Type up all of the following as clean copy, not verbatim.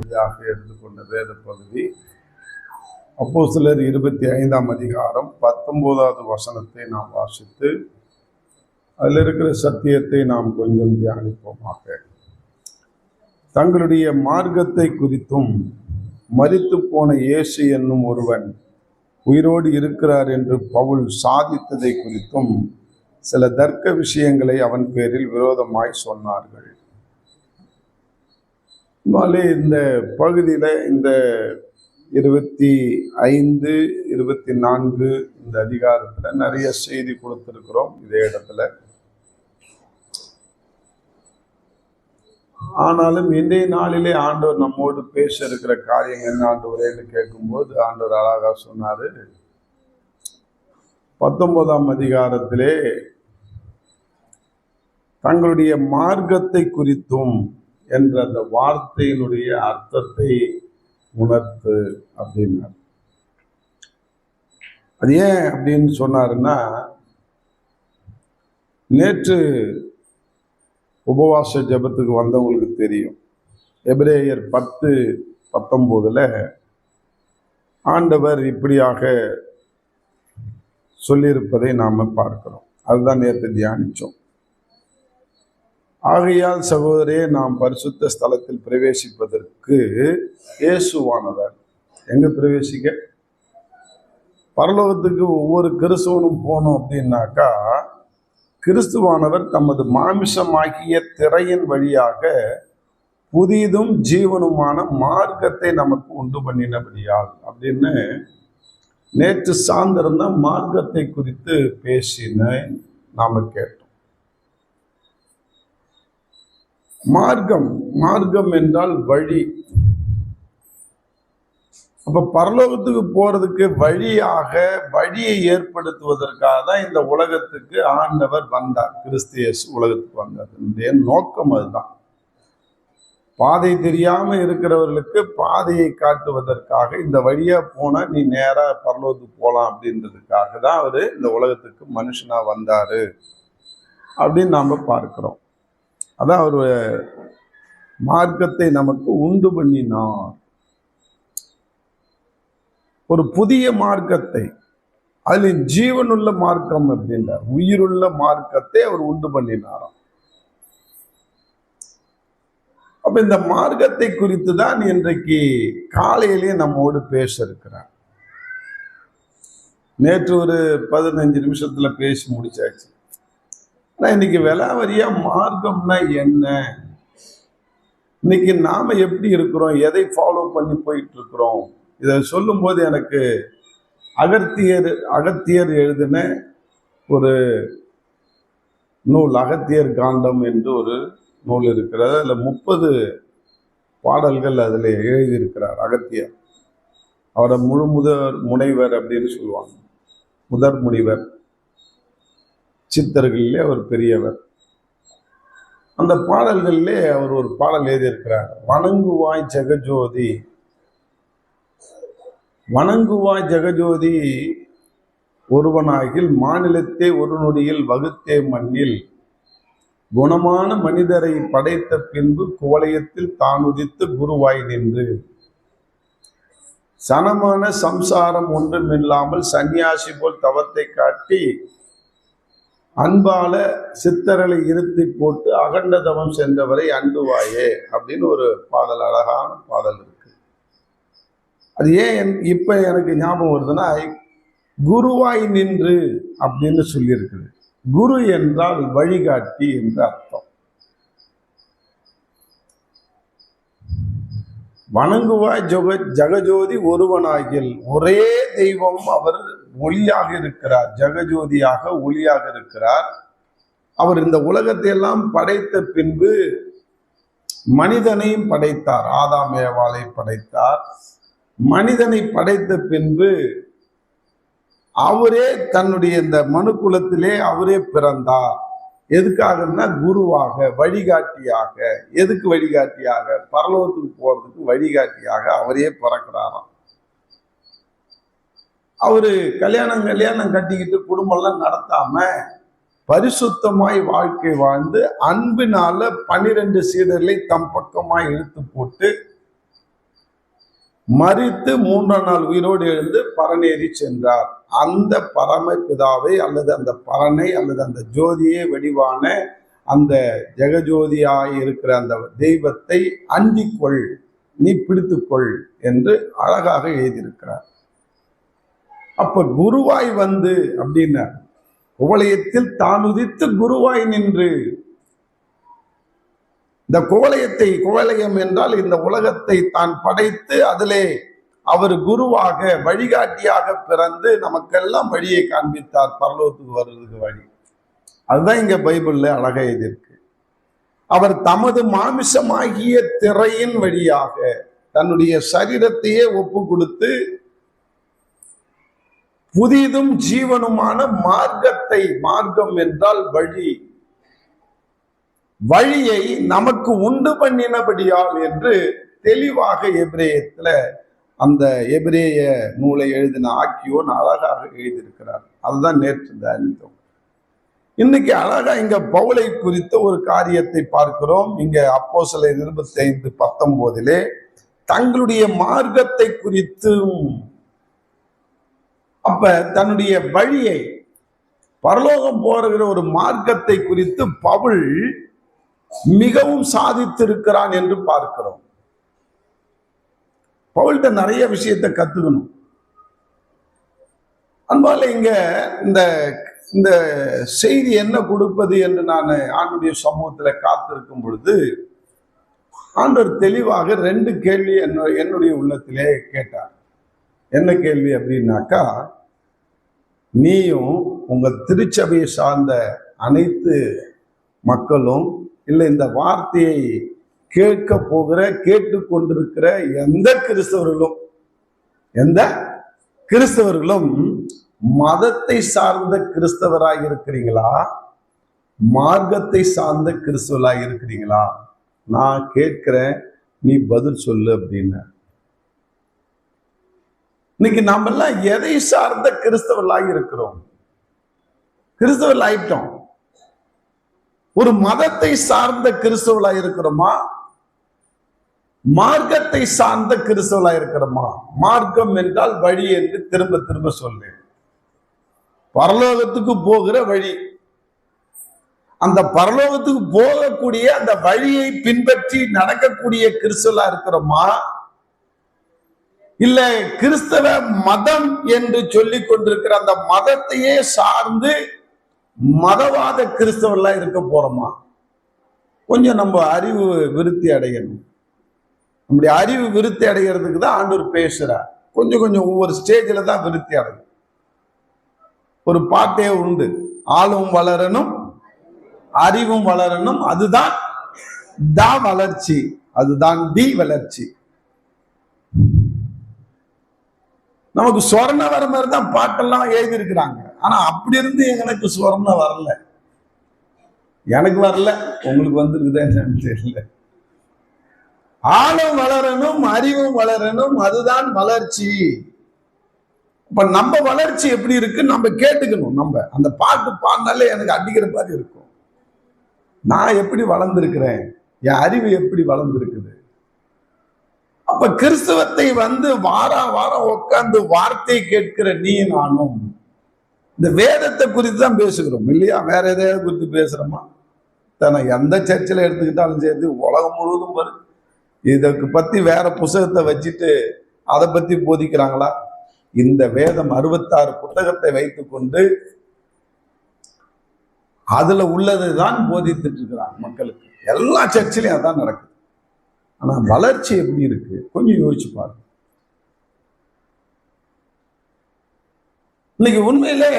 எடுத்துக்கொண்ட வேத பகுதி அப்போஸ்தலர் 25ஆம் அதிகாரம் 19வது வசனத்தை நாம் வாசித்து அதில் இருக்கிற சத்தியத்தை நாம் கொஞ்சம் தியானிப்போமாக. தங்களுடைய மார்க்கத்தை குறித்தும் மரித்து போன இயேசு என்னும் ஒருவன் உயிரோடு இருக்கிறார் என்று பவுல் சாதித்ததை குறித்தும் சில தர்க்க விஷயங்களை அவன் பேரில் விரோதமாய் சொன்னார்கள். இந்த பகுதியில் இந்த 25, 24 இந்த அதிகாரத்தில் நிறைய செய்தி கொடுத்திருக்கிறோம். இதே இடத்துல ஆனாலும் இன்றைய நாளிலே ஆண்டவர் நம்மோடு பேச இருக்கிற காரியம் என்ன ஆண்டவரேன்னு கேட்கும்போது ஆண்டவர் அழகா சொன்னாரு. 19ஆம் அதிகாரத்திலே தங்களுடைய மார்க்கத்தை குறித்தும் என்ற அந்த வார்த்தையினுடைய அர்த்தத்தை உணர்த்து அப்படின்னார். அது ஏன் அப்படின்னு சொன்னாருன்னா, நேற்று உபவாச ஜெபத்துக்கு வந்தவங்களுக்கு தெரியும். எபிரேயர் 10:19 ஆண்டவர் இப்படியாக சொல்லியிருப்பதை நாம பார்க்கிறோம். அதுதான் நேற்று தியானிச்சோம். ஆகையால் சகோதரே, நாம் பரிசுத்த ஸ்தலத்தில் பிரவேசிப்பதற்கு இயேசுவானவர் எங்க பிரவேசிக்க? பரலோகத்துக்கு ஒவ்வொரு கிறிஸ்துவனும் போனோம் அப்படின்னாக்கா, கிறிஸ்துவானவர் தமது மாமிசமாகிய திரையின் வழியாக புதிதும் ஜீவனுமான மார்க்கத்தை நமக்கு உண்டு பண்ணினபடியால் அப்படின்னு நேற்று சாயந்தரம் தான் மார்க்கத்தை குறித்து பேசின நாம கேட்டோம். மார்க்கம் என்றால் வழி. அப்ப பரலோகத்துக்கு போறதுக்கு வழியை ஏற்படுத்துவதற்காக தான் இந்த உலகத்துக்கு ஆண்டவர் வந்தார். கிறிஸ்து இயேசு உலகத்துக்கு வந்தார். நோக்கம் அதுதான். பாதை தெரியாம இருக்கிறவர்களுக்கு பாதையை காட்டுவதற்காக இந்த வழியா போனா நீ நேரா பரலோகத்துக்கு போலாம் அப்படின்றதுக்காக தான் அவரு இந்த உலகத்துக்கு மனுஷனா வந்தாரு அப்படின்னு நாம பார்க்கிறோம். அதான் ஒரு மார்க்கத்தை நமக்கு உண்டு பண்ணினார். ஒரு புதிய மார்க்கத்தை, அதில் ஜீவனுள்ள மார்க்கம் அப்படின்றார். உயிருள்ள மார்க்கத்தை அவர் உண்டு பண்ணினாராம். அப்ப இந்த மார்க்கத்தை குறித்து தான் இன்றைக்கு காலையிலேயே நம்மோடு பேச இருக்கிறார். நேற்று ஒரு 15 நிமிஷத்துல பேசி முடிச்சாச்சு. ஆனா இன்னைக்கு விலாவரியா மார்க்கம்னா என்ன, இன்னைக்கு நாம எப்படி இருக்கிறோம், எதை ஃபாலோ பண்ணி போயிட்டு இருக்கிறோம், இதை சொல்லும் போது எனக்கு அகத்தியர் எழுதின ஒரு நூல், அகத்தியர் காண்டம் என்று ஒரு நூல் இருக்கிறது. அதில் 30 பாடல்கள் அதில் எழுதியிருக்கிறார் அகத்தியர். அவரை முதற் முனைவர் அப்படின்னு சொல்லுவாங்க. முதற் முனிவர், சித்தர்களிலே அவர் பெரியவர். அந்த பாடல்களிலே அவர் ஒரு பாடல் எழுதியிருக்கிறார். வணங்குவாய் ஜெகஜோதி ஒருவனாகில் மாநிலத்தை ஒரு நொடியில் வகுத்தே மண்ணில் குணமான மனிதரை படைத்த பின்பு குவலயத்தில் தான் உதித்து குருவாய் நின்று சனமான சம்சாரம் ஒன்றும் இல்லாமல் சன்னியாசி போல் தவத்தை காட்டி அன்பால சித்தர்களை இருத்தி போட்டு அகண்ட தவம் சென்றவரை அண்டுவாயே அப்படின்னு ஒரு பாடல், அழகான பாடல் இருக்கு. அது ஏன் இப்ப எனக்கு ஞாபகம் வருதுன்னா, குருவாய் நின்று அப்படின்னு சொல்லியிருக்குது. குரு என்றால் வழிகாட்டி என்று அர்த்தம். வணங்குவாய் ஜெகஜோதி ஒருவனாகில், ஒரே தெய்வம் அவர் ஒளியாக இருக்கிறார், ஜெகஜோதியாக ஒளியாக இருக்கிறார். அவர் இந்த உலகத்தை எல்லாம் படைத்த பின்பு மனிதனையும் படைத்தார். ஆதாம் ஏவாளை படைத்தார். மனிதனை படைத்த பின்பு அவரே தன்னுடைய இந்த மனு குலத்திலே அவரே பிறந்தார். எதுக்காகன்னா குருவாக, வழிகாட்டியாக. எதுக்கு வழிகாட்டியாக? பரலோகத்துக்கு போறதுக்கு வழிகாட்டியாக அவரே பிறக்கிறாராம். அவரு கல்யாணம் கட்டிக்கிட்டு குடும்பம்லாம் நடத்தாம பரிசுத்தமாய் வாழ்க்கை வாழ்ந்து அன்பினால 12 சீடர்களை தம் பக்கமாய் இழுத்து போட்டு மரித்து 3ஆம் நாள் உயிரோடு எழுந்து பரநேறி சென்றார். அந்த பரமபிதாவை அல்லது அந்த பரனை அல்லது அந்த ஜோதியே வடிவான அந்த ஜெகஜோதியாய் இருக்கிற அந்த தெய்வத்தை அண்டிக்கொள், நீ பிடித்துக்கொள் என்று அழகாக எழுதியிருக்கிறார். அப்ப குருவாய் வந்து அப்படின்னா குவளையத்தில் தான் உதித்து குருவாய் நின்று, இந்த குவளையம் என்றால் இந்த உலகத்தை தான் படைத்து அதிலே அவர் குருவாக வழிகாட்டியாக பிறந்து நமக்கெல்லாம் வழியை காண்பித்தார், பரலோகத்துக்கு வர்றதுக்கு வழி. அதுதான் இங்க பைபிள்ல அழகா எழுதியிருக்கு. அவர் தமது மாமிசமாகிய திரையின் வழியாக தன்னுடைய சரீரத்தையே ஒப்பு கொடுத்து புதிதும் ஜீவனுமான மார்க்கத்தை, மார்க்கம் என்றால் வழி, வழியை நமக்கு உண்டு பண்ணினபடியால் என்று தெளிவாக எபிரேயத்துல அந்த எபிரேய நூலை எழுதின ஆக்கியோன் அழகாக எழுதியிருக்கிறார். அதுதான் நேற்று தியானித்தோம். இன்னைக்கு அழகா இங்க பவுலை குறித்த ஒரு காரியத்தை பார்க்கிறோம். இங்க அப்போஸ்தலர் 25:19 தங்களுடைய மார்க்கத்தை குறித்தும், அப்ப தன்னுடைய வழியை பரலோகம் போகிற ஒரு மார்க்கத்தை குறித்து பவுல் மிகவும் சாதித்திருக்கிறான் என்று பார்க்கிறோம். பவுல்கிட்ட நிறைய விஷயத்தை கத்துக்கணும். அன்பால இங்க இந்த செய்தி என்ன கொடுப்பது என்று நான் ஆண்டுடைய சமூகத்துல காத்திருக்கும் பொழுது ஆண்டவர் தெளிவாக 2 கேள்வி என்னுடைய உள்ளத்திலே கேட்டார். என்ன கேள்வி அப்படின்னாக்கா, நீயும் உங்க திருச்சபையை சார்ந்த அனைத்து மக்களும் இல்லை இந்த வார்த்தையை கேட்டுக்கொண்டிருக்கிற எந்த கிறிஸ்தவர்களும் மதத்தை சார்ந்த கிறிஸ்தவராய் இருக்கிறீங்களா, மார்க்கத்தை சார்ந்த கிறிஸ்தவராய் இருக்கிறீங்களா? நான் கேட்கிறேன், நீ பதில் சொல்லு அப்படின்னு. இன்னைக்கு நாம எல்லாம் எதை சார்ந்த கிறிஸ்தவர்களாக இருக்கிறோம்? கிறிஸ்தவர்கள் ஆயிட்டோம். ஒரு மதத்தை சார்ந்த கிறிஸ்தவர்களாக இருக்கிறோமா, மார்க்கத்தை சார்ந்த கிறிஸ்தவர்களாக இருக்கிறோமா? மார்க்கம் என்றால் வழி என்று திரும்ப திரும்ப சொல்றேன். பரலோகத்துக்கு போகிற வழி. அந்த பரலோகத்துக்கு போகக்கூடிய அந்த வழியை பின்பற்றி நடக்கக்கூடிய கிறிஸ்தவர்களா இருக்கிறோமா, இல்ல கிறிஸ்தவ மதம் என்று சொல்லிக் கொண்டிருக்கிற அந்த மதத்தையே சார்ந்து மதவாத கிறிஸ்தவர்களா இருக்க போறோமா? கொஞ்சம் நம்ம அறிவு விருத்தி அடையணும். நம்முடைய அறிவு விருத்தி அடைகிறதுக்கு தான் ஆண்டவர் பேசுறார். கொஞ்சம் கொஞ்சம் ஒவ்வொரு ஸ்டேஜ்ல தான் விருத்தி அடையும். ஒரு பாட்டே உண்டு, ஆளும் வளரணும் அறிவும் வளரணும், அதுதான் வளர்ச்சி, அதுதான் வளர்ச்சி. நமக்கு சொர்ணம் வர மாதிரி தான் பாட்டெல்லாம் எழுதி இருக்கிறாங்க. ஆனா அப்படி இருந்து எனக்கு சொர்ணம் வரல, எனக்கு வரல, உங்களுக்கு வந்துருக்குதா என்னன்னு தெரியல. ஆளும் வளரணும் அறிவும் வளரணும், அதுதான் வளர்ச்சி. இப்ப நம்ம வளர்ச்சி எப்படி இருக்கு நம்ம கேட்டுக்கணும். நம்ம அந்த பாட்டு பாடினாலே எனக்கு அடிக்கிற மாதிரி இருக்கும். நான் எப்படி வளர்ந்திருக்கிறேன், என் அறிவு எப்படி வளர்ந்திருக்குது. அப்ப கிறிஸ்தவத்தை வாரம் உட்கார்ந்து வார்த்தை கேட்கிற நீ நானும் இந்த வேதத்தை குறித்து தான் பேசுகிறோம் இல்லையா? வேற எதையாவது குறித்து பேசுறோமா? எந்த சர்ச்சில் எடுத்துக்கிட்டாலும் சரி, உலகம் முழுவதும் வரும். இதற்கு பத்தி வேற புத்தகத்தை வச்சுட்டு அதை பத்தி போதிக்கிறாங்களா? இந்த வேதம் 66 புத்தகத்தை வைத்துக் கொண்டு அதுல உள்ளதுதான் போதித்துட்டு இருக்கிறாங்க மக்களுக்கு. எல்லா சர்ச்சிலையும் அதான் நடக்குது. ஆனா வளர்ச்சி எப்படி இருக்கு கொஞ்சம் யோசிச்சு பாருங்க. இன்னைக்கு உண்மையிலே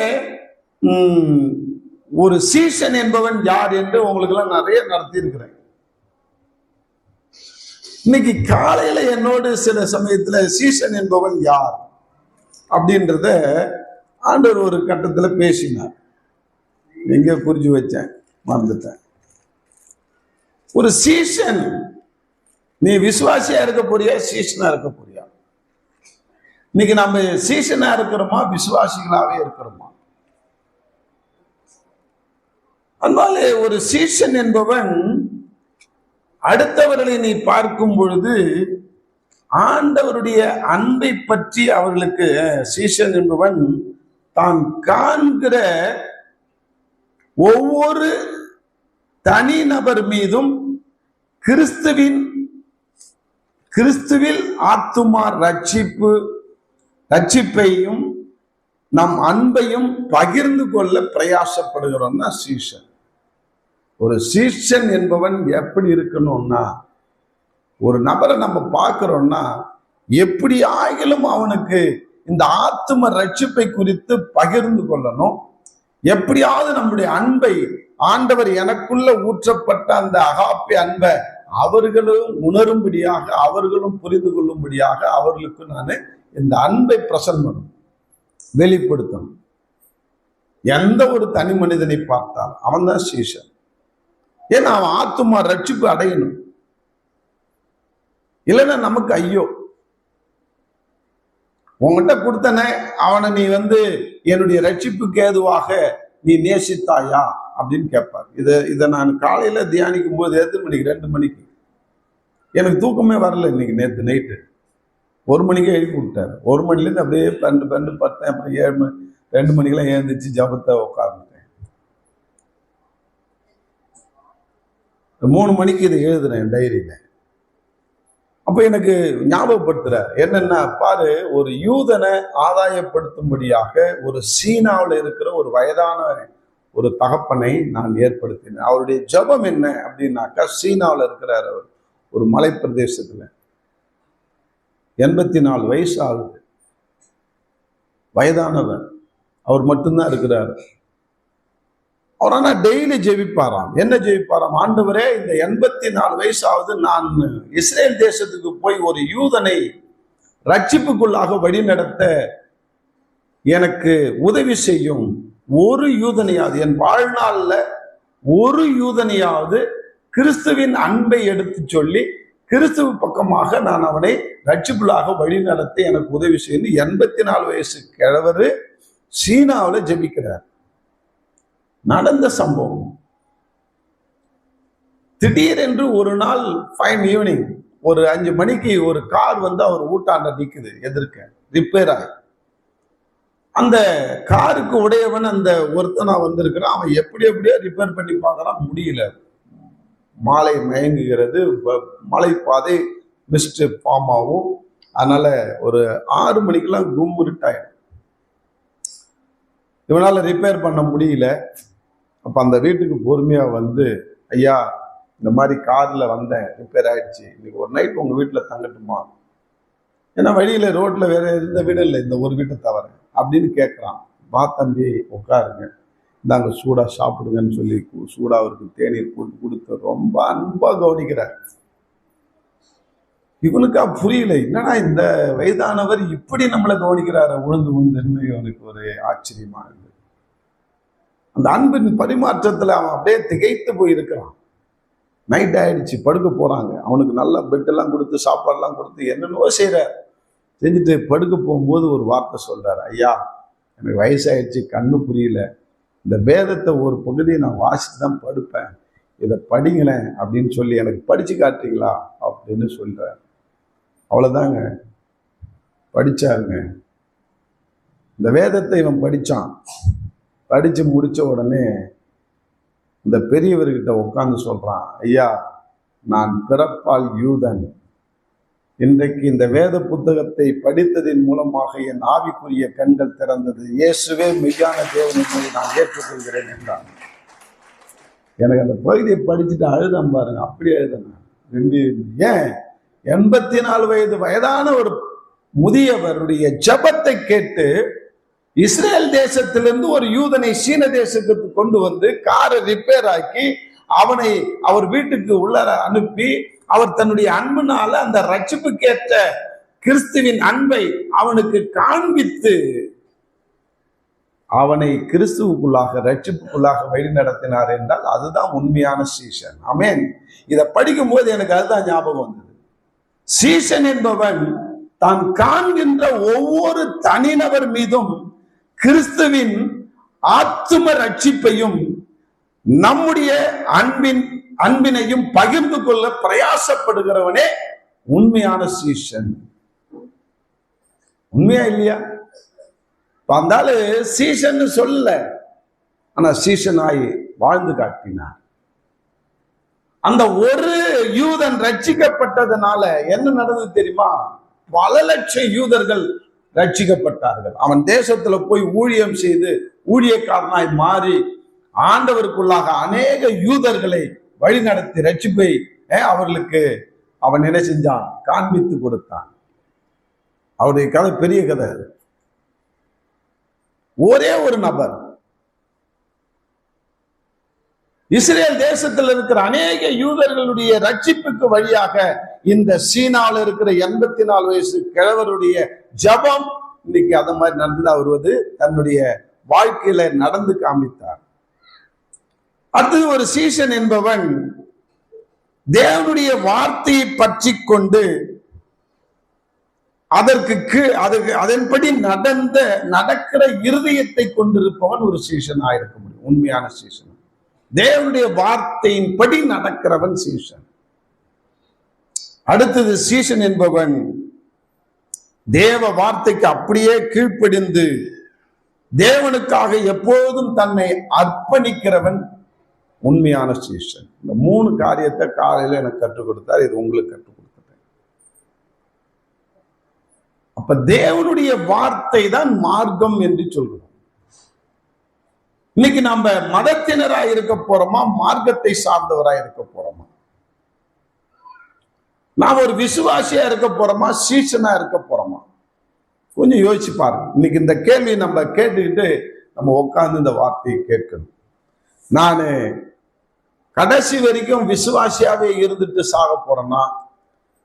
ஒரு சீசன் என்பவன் யார் என்று உங்களுக்கு எல்லாம் நிறைய நடத்தி இருக்கிறேன். இன்னைக்கு காலையில என்னோடு சில சமயத்துல சீசன் என்பவன் யார் அப்படின்றத ஆண்டவர் ஒரு கட்டத்துல பேசினார். எங்க புரிஞ்சு வச்சேன், மறந்துட்டேன். ஒரு சீசன், நீ விசுவாசியா இருக்க போறியா, சீசனா இருக்க போறியா? இன்னைக்கு நம்ம சீசனா இருக்கிறோமா, விசுவாசிகளாவே இருக்கிறோமா? அதனால ஒரு சீசன் என்பவன் அடுத்தவர்களை நீ பார்க்கும் பொழுது ஆண்டவருடைய அன்பை பற்றி அவர்களுக்கு சீஷன் என்பவன் தான் காண்கிற ஒவ்வொரு தனிநபர் மீதும் கிறிஸ்துவில் ஆத்துமா ரட்சிப்பையும் நம் அன்பையும் பகிர்ந்து கொள்ள பிரயாசப்படுகிறோம் தான் சீஷன். ஒரு சீஷன் என்பவன் எப்படி இருக்கணும்னா, ஒரு நபரை நம்ம பார்க்கிறோம்னா எப்படி ஆகிலும் அவனுக்கு இந்த ஆத்தும ரட்சிப்பை குறித்து பகிர்ந்து கொள்ளணும். எப்படியாவது நம்முடைய அன்பை, ஆண்டவர் எனக்குள்ள ஊற்றப்பட்ட அந்த அகாப்பி அன்பை அவர்களும் உணரும்படியாக, அவர்களும் புரிந்து கொள்ளும்படியாக அவர்களுக்கு நான் இந்த அன்பை பிரசன்ட் பண்ணணும், வெளிப்படுத்தணும். எந்த ஒரு தனி மனிதனை பார்த்தாலும் அவன் தான் சீஷன். ஏன்னா அவன் ஆத்துமா ரட்சிப்பு அடையணும். இல்லைன்னா நமக்கு ஐயோ, உங்ககிட்ட கொடுத்தனே அவனை நீ என்னுடைய ரட்சிப்புக்கு ஏதுவாக நீ நேசித்தாயா அப்படின்னு கேட்பார். இதை நான் காலையில தியானிக்கும் போது எத்தனை மணிக்கு? 2 மணிக்கு. எனக்கு தூக்கமே வரல இன்னைக்கு. நேற்று நைட்டு 1 மணிக்கே எழுப்பி விட்டார். 1 மணிலேருந்து அப்படியே பண்டு பட்டேன். அப்புறம் 2 மணிக்கெல்லாம் எழுந்திரிச்சு ஜபத்தை உட்கார்ந்துட்டேன். 3 மணிக்கு இதை எழுதுறேன் டைரியில. அப்ப எனக்கு ஞாபகப்படுத்துற என்னன்னா, பாரு, ஒரு யூதனை ஆதாயப்படுத்தும்படியாக ஒரு சீனாவில் இருக்கிற ஒரு வயதான ஒரு தகப்பனை நான் ஏற்படுத்தினேன். அவருடைய ஜபம் என்ன அப்படின்னாக்கா, சீனாவில் இருக்கிறார் அவர், ஒரு மலை பிரதேசத்துல. 84 வயசு ஆகுது, வயதானவர். அவர் மட்டும்தான் இருக்கிறார். அவர் ஆனா டெய்லி ஜெபிப்பாராம். என்ன ஜெபிப்பாராம்? ஆண்டவரே, இந்த 84 வயசாவது நான் இஸ்ரேல் தேசத்துக்கு போய் ஒரு யூதனை ரட்சிப்புக்குள்ளாக வழி நடத்த எனக்கு உதவி செய்யும். ஒரு யூதனையாவது, என் வாழ்நாள்ல ஒரு யூதனையாவது கிறிஸ்துவின் அன்பை எடுத்து சொல்லி கிறிஸ்துவ பக்கமாக நான் அவனை ரட்சிப்புள்ளாக வழி நடத்த எனக்கு உதவி செய்யும். 84 வயசு கிழவரு சீனாவில் ஜெபிக்கிறார். நடந்த சம்பவம். திடீரென்று ஒரு நாள் ஃபைன் ஈவினிங் ஒரு 5 மணிக்கு ஒரு கார் அவர் ஊட்டாண்ட நிக்குது எதிர்க்க, ரிப்பேர் ஆகி. அந்த காருக்கு உடையவன் அந்த ஒருத்தனா வந்திருக்கிறான். அவன் எப்படியோ ரிப்பேர் பண்ணி பார்க்கறான், முடியல. மாலை மயங்குகிறது, மலைப்பாதை மிஸ்ட் ஃபார்ம் ஆகும். அதனால ஒரு 6 மணிக்கெல்லாம் கும்மிருட்டாயிடும். இவனால ரிப்பேர் பண்ண முடியல. அப்ப அந்த வீட்டுக்கு பொறுமையா ஐயா, இந்த மாதிரி கார்ல ரிப்பேர் ஆயிடுச்சு, இன்னைக்கு ஒரு நைட் உங்க வீட்டுல தங்கட்டுமா? ஏன்னா வழியில ரோட்ல வேற எந்த வீடு இல்லை, இந்த ஒரு வீட்டை தவிர அப்படின்னு கேட்கறான். வா தம்பி, உட்காருங்க, இந்தாங்க சூடா சாப்பிடுங்கன்னு சொல்லி சூடா அவருக்கு தேநீர் கொடுத்து ரொம்ப அன்பா கவனிக்கிறார். இவனுக்கா புரியல, என்னடா இந்த வயதானவர் இப்படி நம்மளை கவனிக்கிறார உழுந்துன்னு இவனுக்கு ஒரு ஆச்சரியமா இருக்கு. அந்த அன்பின் பரிமாற்றத்துல அவன் அப்படியே திகைத்து போயிருக்கிறான். நைட் ஆயிடுச்சு, படுக்க போறாங்க. அவனுக்கு நல்ல பெட்டெல்லாம் கொடுத்து சாப்பாடுலாம் கொடுத்து என்னென்னவோ செஞ்சுட்டு படுக்க போகும்போது ஒரு வார்த்தை சொல்றாரு. ஐயா, எனக்கு வயசாயிடுச்சு, கண்ணு புரியல, இந்த வேதத்தை ஒரு பகுதியை நான் வாசித்து தான் படுப்பேன், இதை படிங்களேன் அப்படின்னு சொல்லி எனக்கு படிச்சு காட்டுறீங்களா அப்படின்னு சொல்றாரு. அவ்வளவுதாங்க, படிச்சாருங்க. இந்த வேதத்தை இவன் படிச்சான். படிச்சு முடிச்ச உடனே இந்த பெரியவர்கிட்ட உட்கார்ந்து சொல்றான், ஐயா, நான் பிறப்பால் யூதன். இன்றைக்கு இந்த வேத புத்தகத்தை படித்ததின் மூலமாக என் ஆவிக்குரிய கண்கள் திறந்தது. இயேசுவே மெய்யான தேவன் என்பதை நான் ஏற்றுக்கொள்கிறேன் என்றான். எனக்கு அந்த பகுதியை படிச்சுட்டு அழுதான் பாருங்க, அப்படி எழுதுனேன். ஏன்? 84 வயதான ஒரு முதியவருடைய ஜபத்தை கேட்டு இஸ்ரேல் தேசத்திலிருந்து ஒரு யூதனை சீன தேசத்துக்கு கொண்டு காரை ரிப்பேர் ஆக்கி அவனை அவர் வீட்டுக்கு உள்ளர அனுப்பி அவர் தன்னுடைய அன்புனால அந்த ரட்சிப்புக்கேற்ற கிறிஸ்துவின் அன்பை அவனுக்கு காண்பித்து அவனை கிறிஸ்துவுக்குள்ளாக ரட்சிப்புக்குள்ளாக வழி நடத்தினார் என்றால் அதுதான் உண்மையான சீஷன். ஆமென். இதை படிக்கும் போது எனக்கு அதுதான் ஞாபகம் வந்தது. சீஷன் என்பவன் தான் காண்கின்ற ஒவ்வொரு தனிநபர் மீதும் கிறிஸ்துவின் ஆத்தும ரட்சிப்பையும் நம்முடைய அன்பினையும் பகிர்ந்து கொள்ள பிரயாசப்படுகிறவனே உண்மையான சீஷன். உண்மையா இல்லையா? வந்தாலு சீஷன் சொல்லல, ஆனா சீஷனாய் வாழ்ந்து காட்டினார். அந்த ஒரு யூதன் ரட்சிக்கப்பட்டதுனால என்ன நடந்தது தெரியுமா? பல லட்சம் யூதர்கள் ரட்சிக்கப்பட்டார்கள். அவன் தேசத்துல போய் ஊழியம் செய்து ஊழியக்காரனாய் மாறி ஆண்டவருக்குள்ளாக அநேக யூதர்களை வழி நடத்தி ரட்சிப்பை அவர்களுக்கு அவன் என்ன செஞ்சான்? காண்பித்து கொடுத்தான். அவருடைய கதை பெரிய கதை. ஒரே ஒரு நபர் இஸ்ரேல் தேசத்தில் இருக்கிற அநேக யூதர்களுடைய ரட்சிப்புக்கு வழியாக இந்த சீனாவில் இருக்கிற 84 வயசு கிழவருடைய ஜபம் இன்னைக்கு அந்த மாதிரி நடந்து வருவது தன்னுடைய வாழ்க்கையில நடந்து காமித்தார். அடுத்தது ஒரு சீஷன் என்பவன் தேவனுடைய வார்த்தையை பற்றி கொண்டு அதன்படி நடக்கிற இருதயத்தை கொண்டிருப்பவன் ஒரு சீஷன் ஆயிருக்க முடியும். உண்மையான சீஷன், தேவனுடைய வார்த்தையின்படி நடக்கிறவன் சீஷன். அடுத்தது சீஷன் என்பவன் தேவ வார்த்தைக்கு அப்படியே கீழ்ப்படிந்து தேவனுக்காக எப்போதும் தன்னை அர்ப்பணிக்கிறவன் உண்மையான சீஷன். இந்த 3 காரியத்தை காலையில எனக்கு கற்றுக் கொடுத்தார். இது உங்களுக்கு கற்றுக் கொடுத்தேன். அப்ப தேவனுடைய வார்த்தை தான் மார்க்கம் என்று சொல்கிறோம். இன்னைக்கு நாம மதத்தினராய் இருக்க போறோமா, மார்க்கத்தை சார்ந்தவராய் இருக்க போறோமா? நாம் ஒரு விசுவாசியா இருக்க போறோமா, சீசனா இருக்க போறோமா? கொஞ்சம் யோசிச்சு பாருங்க. இன்னைக்கு இந்த கேள்வி நம்ம கேட்டுக்கிட்டு நம்ம உட்கார்ந்து இந்த வார்த்தையை கேட்கணும். நான் கடைசி வரைக்கும் விசுவாசியாவே இருந்துட்டு சாக போறேன்னா,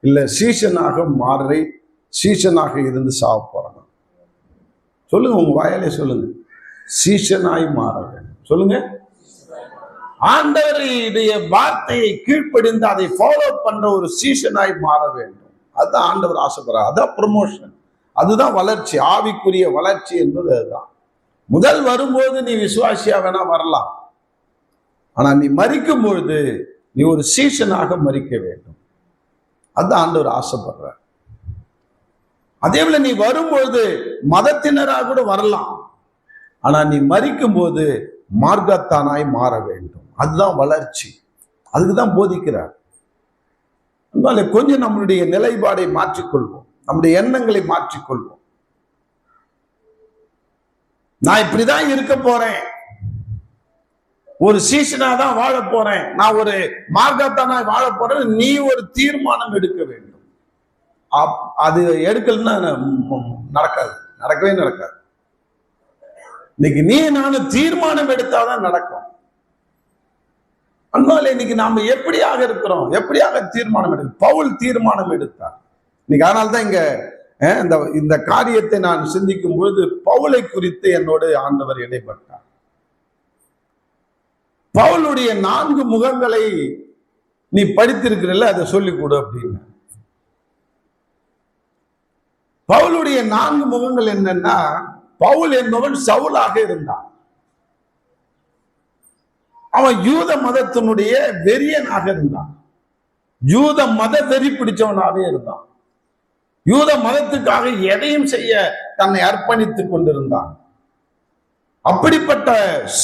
இல்ல சீசனாக இருந்து சாக போறேன்னா? சொல்லுங்க, உங்க வாயாலே சொல்லுங்க. சீஷனாய் மாற வேண்டும். சொல்லுங்க. ஆண்டவருடைய வார்த்தையை கீழ்ப்படிந்து அதை ஃபாலோ பண்ற ஒரு சீஷனாய் மாற வேண்டும். அதுதான் ஆண்டவர் ஆசைப்படுறார். அதான் ப்ரமோஷன், அதுதான் வளர்ச்சி. ஆவிக்குரிய வளர்ச்சி என்பது அதுதான். முதல் வரும்போது நீ விசுவாசியா வேணா வரலாம், ஆனா நீ மரிக்கும் பொழுது நீ ஒரு சீஷனாக மரிக்க வேண்டும். அதுதான் ஆண்டவர் ஆசைப்படுறார். அதே போல நீ வரும்பொழுது மதத்தினராக கூட வரலாம், ஆனா நீ மரிக்கும் போது மார்க்கத்தானாய் மாற வேண்டும். அதுதான் வளர்ச்சி. அதுக்குதான் போதிக்கிறார். அதனால கொஞ்சம் நம்மளுடைய நிலைப்பாடை மாற்றிக்கொள்வோம், நம்முடைய எண்ணங்களை மாற்றிக்கொள்வோம். நான் இப்படிதான் இருக்க போறேன், ஒரு சீசனா தான் வாழ போறேன், நான் ஒரு மார்க்கத்தானாய் வாழ போறேன், நீ ஒரு தீர்மானம் எடுக்க வேண்டும். அது எடுக்கலன்னா நடக்காது, நடக்கவே நடக்காது. இன்னைக்கு நீ நானும் தீர்மானம் எடுத்தாதான் நடக்கும். அதனால இன்னைக்கு நாம எப்படியாக இருக்கிறோம், எப்படியாக தீர்மானம் எடுக்க? பவுல் தீர்மானம் எடுத்தார். இன்னைக்கு அதனால்தான் இங்க இந்த காரியத்தை நான் சிந்திக்கும் பொழுது பவுலை குறித்து என்னோடு ஆண்டவர் இடைப்பட்டார். பவுலுடைய 4 முகங்களை நீ படித்திருக்கிறல்ல, அதை சொல்லிக் கொடு அப்படின்னு. பவுலுடைய 4 முகங்கள் என்னன்னா, பவுல் என்பவன் சவுலாக இருந்தான். அவன் யூத மதத்தினுடைய வெறியனாக இருந்தான். யூத மத வெறி பிடிச்சவனாகவே இருந்தான். யூத மதத்துக்காக எதையும் செய்ய தன்னை அர்ப்பணித்துக் கொண்டிருந்தான். அப்படிப்பட்ட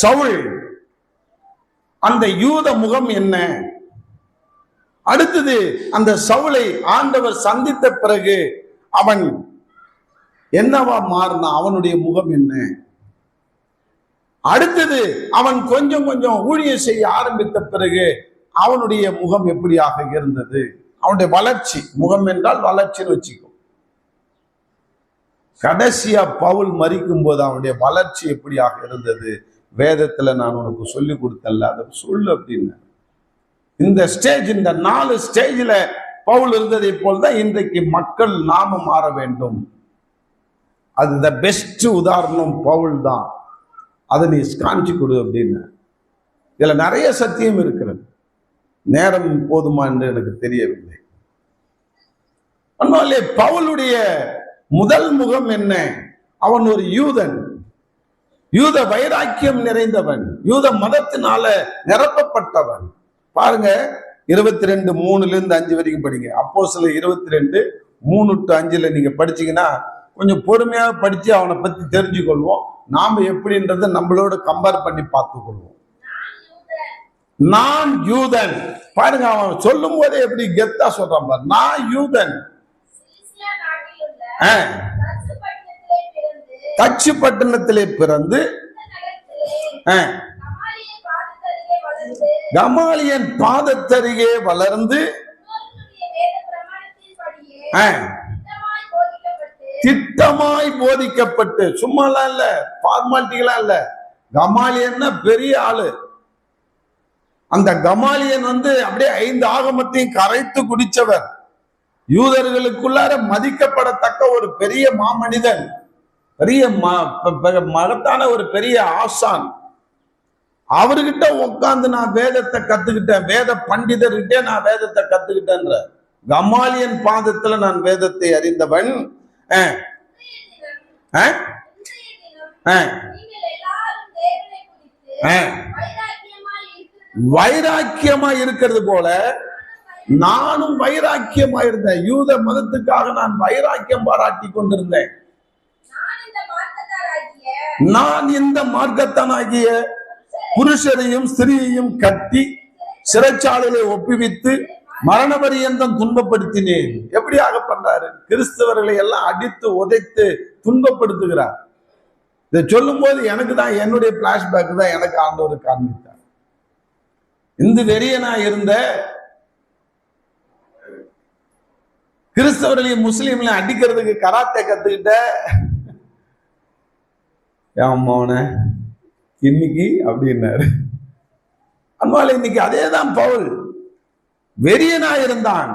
சவுல், அந்த யூத முகம் என்ன? அடுத்தது அந்த சவுலை ஆண்டவர் சந்தித்த பிறகு அவன் என்னவா மாறினான்? அவனுடைய முகம் என்ன? அடுத்தது அவன் கொஞ்சம் கொஞ்சம் ஊழியம் செய்ய ஆரம்பித்த பிறகு அவனுடைய முகம் எப்படியாக இருந்தது? அவனுடைய வளர்ச்சி, முகம் என்றால் வளர்ச்சின்னு வச்சுக்கோ. கடைசியா பவுல் மரிக்கும் போது அவனுடைய வளர்ச்சி எப்படியாக இருந்தது? வேதத்துல நான் உனக்கு சொல்லி கொடுத்தல, அதை சொல்லு அப்படின்னு. இந்த ஸ்டேஜ், இந்த 4 ஸ்டேஜ்ல பவுல் இருந்ததை போல்தான் இன்றைக்கு மக்கள் நாம மாற வேண்டும். அது த பெஸ்ட் உதாரணம் பவுல் தான். அதை நீ காஞ்சி கொடு அப்படின்னு. இதுல நிறைய சத்தியம் இருக்கிறது. நேரம் போதுமா என்று எனக்கு தெரியவில்லை. அதனாலே பவுலுடைய முதல் முகம் என்ன? அவன் ஒரு யூதன், யூத வைராக்கியம் நிறைந்தவன், யூத மதத்தினால நிரப்பப்பட்டவன். பாருங்க, 22:3-5 வரைக்கும் படிங்க. அப்போஸ்தலர் 22:3-5 நீங்க படிச்சீங்கன்னா கொஞ்சம் பொறுமையாக படிச்சு அவனை பத்தி தெரிஞ்சுக்கொள்வோம். நாம எப்படின்றத நம்மளோட கம்பேர் பண்ணி பார்த்து கொள்வோம். நான் யூதன். பாருங்க, அவன் சொல்லும் போதே எப்படி கெத்தா சொல்றான் பாரு. நான் யூதன், தச்சு பட்டணத்திலே பிறந்து கமாலியன் பாதத்தருகே வளர்ந்து திட்டமாய் போதிக்கப்பட்டு, சும்மாலாம் இல்ல, ஃபார்மாலிட்டிகளா இல்ல. கமாலியன்னா பெரிய ஆளு. அந்த கமாலியன் அப்படியே 5 ஆகமத்தையும் கரைத்து குடிச்சவர், யூதர்களுக்குள்ளார மதிக்கப்படத்தக்க ஒரு பெரிய மாமனிதன், பெரிய மகத்தான ஒரு பெரிய ஆசான். அவர்கிட்ட உட்கார்ந்து நான் வேதத்தை கத்துக்கிட்டேன், வேத பண்டிதர்கிட்ட நான் வேதத்தை கத்துக்கிட்டேன்ற. கமாலியன் பாதத்துல நான் வேதத்தை அறிந்தவன். வைராக்கியமா இருக்கிறது போல நானும் வைராக்கியமா இருந்தேன். யூத மதத்துக்காக நான் வைராக்கியம் பாராட்டி கொண்டிருந்தேன். நான் இந்த மார்க்கத்தானாகிய புருஷரையும் ஸ்திரீயையும் கட்டி சிறைச்சாலையிலே ஒப்புவித்து மரண பரியந்தம் துன்பப்படுத்தினேன். எப்படியாக பண்றாரு? கிறிஸ்தவர்களை எல்லாம் அடித்து உதைத்து துன்பப்படுத்துகிறார். இதை சொல்லும் போது எனக்கு தான் என்னுடைய பிளாஷ்பேக் தான் எனக்கு ஆண்டவர் காண்பித்தார். இந்த வெறியனா இருந்த கிறிஸ்தவர்களையும் முஸ்லீம்களையும் அடிக்கிறதுக்கு கராத்தே கத்துக்கிட்ட அம்மாவன இன்னைக்கு அப்படின்னாரு. அம்மாவில் இன்னைக்கு அதேதான் பவுல். வெறியனாயிருந்தான்.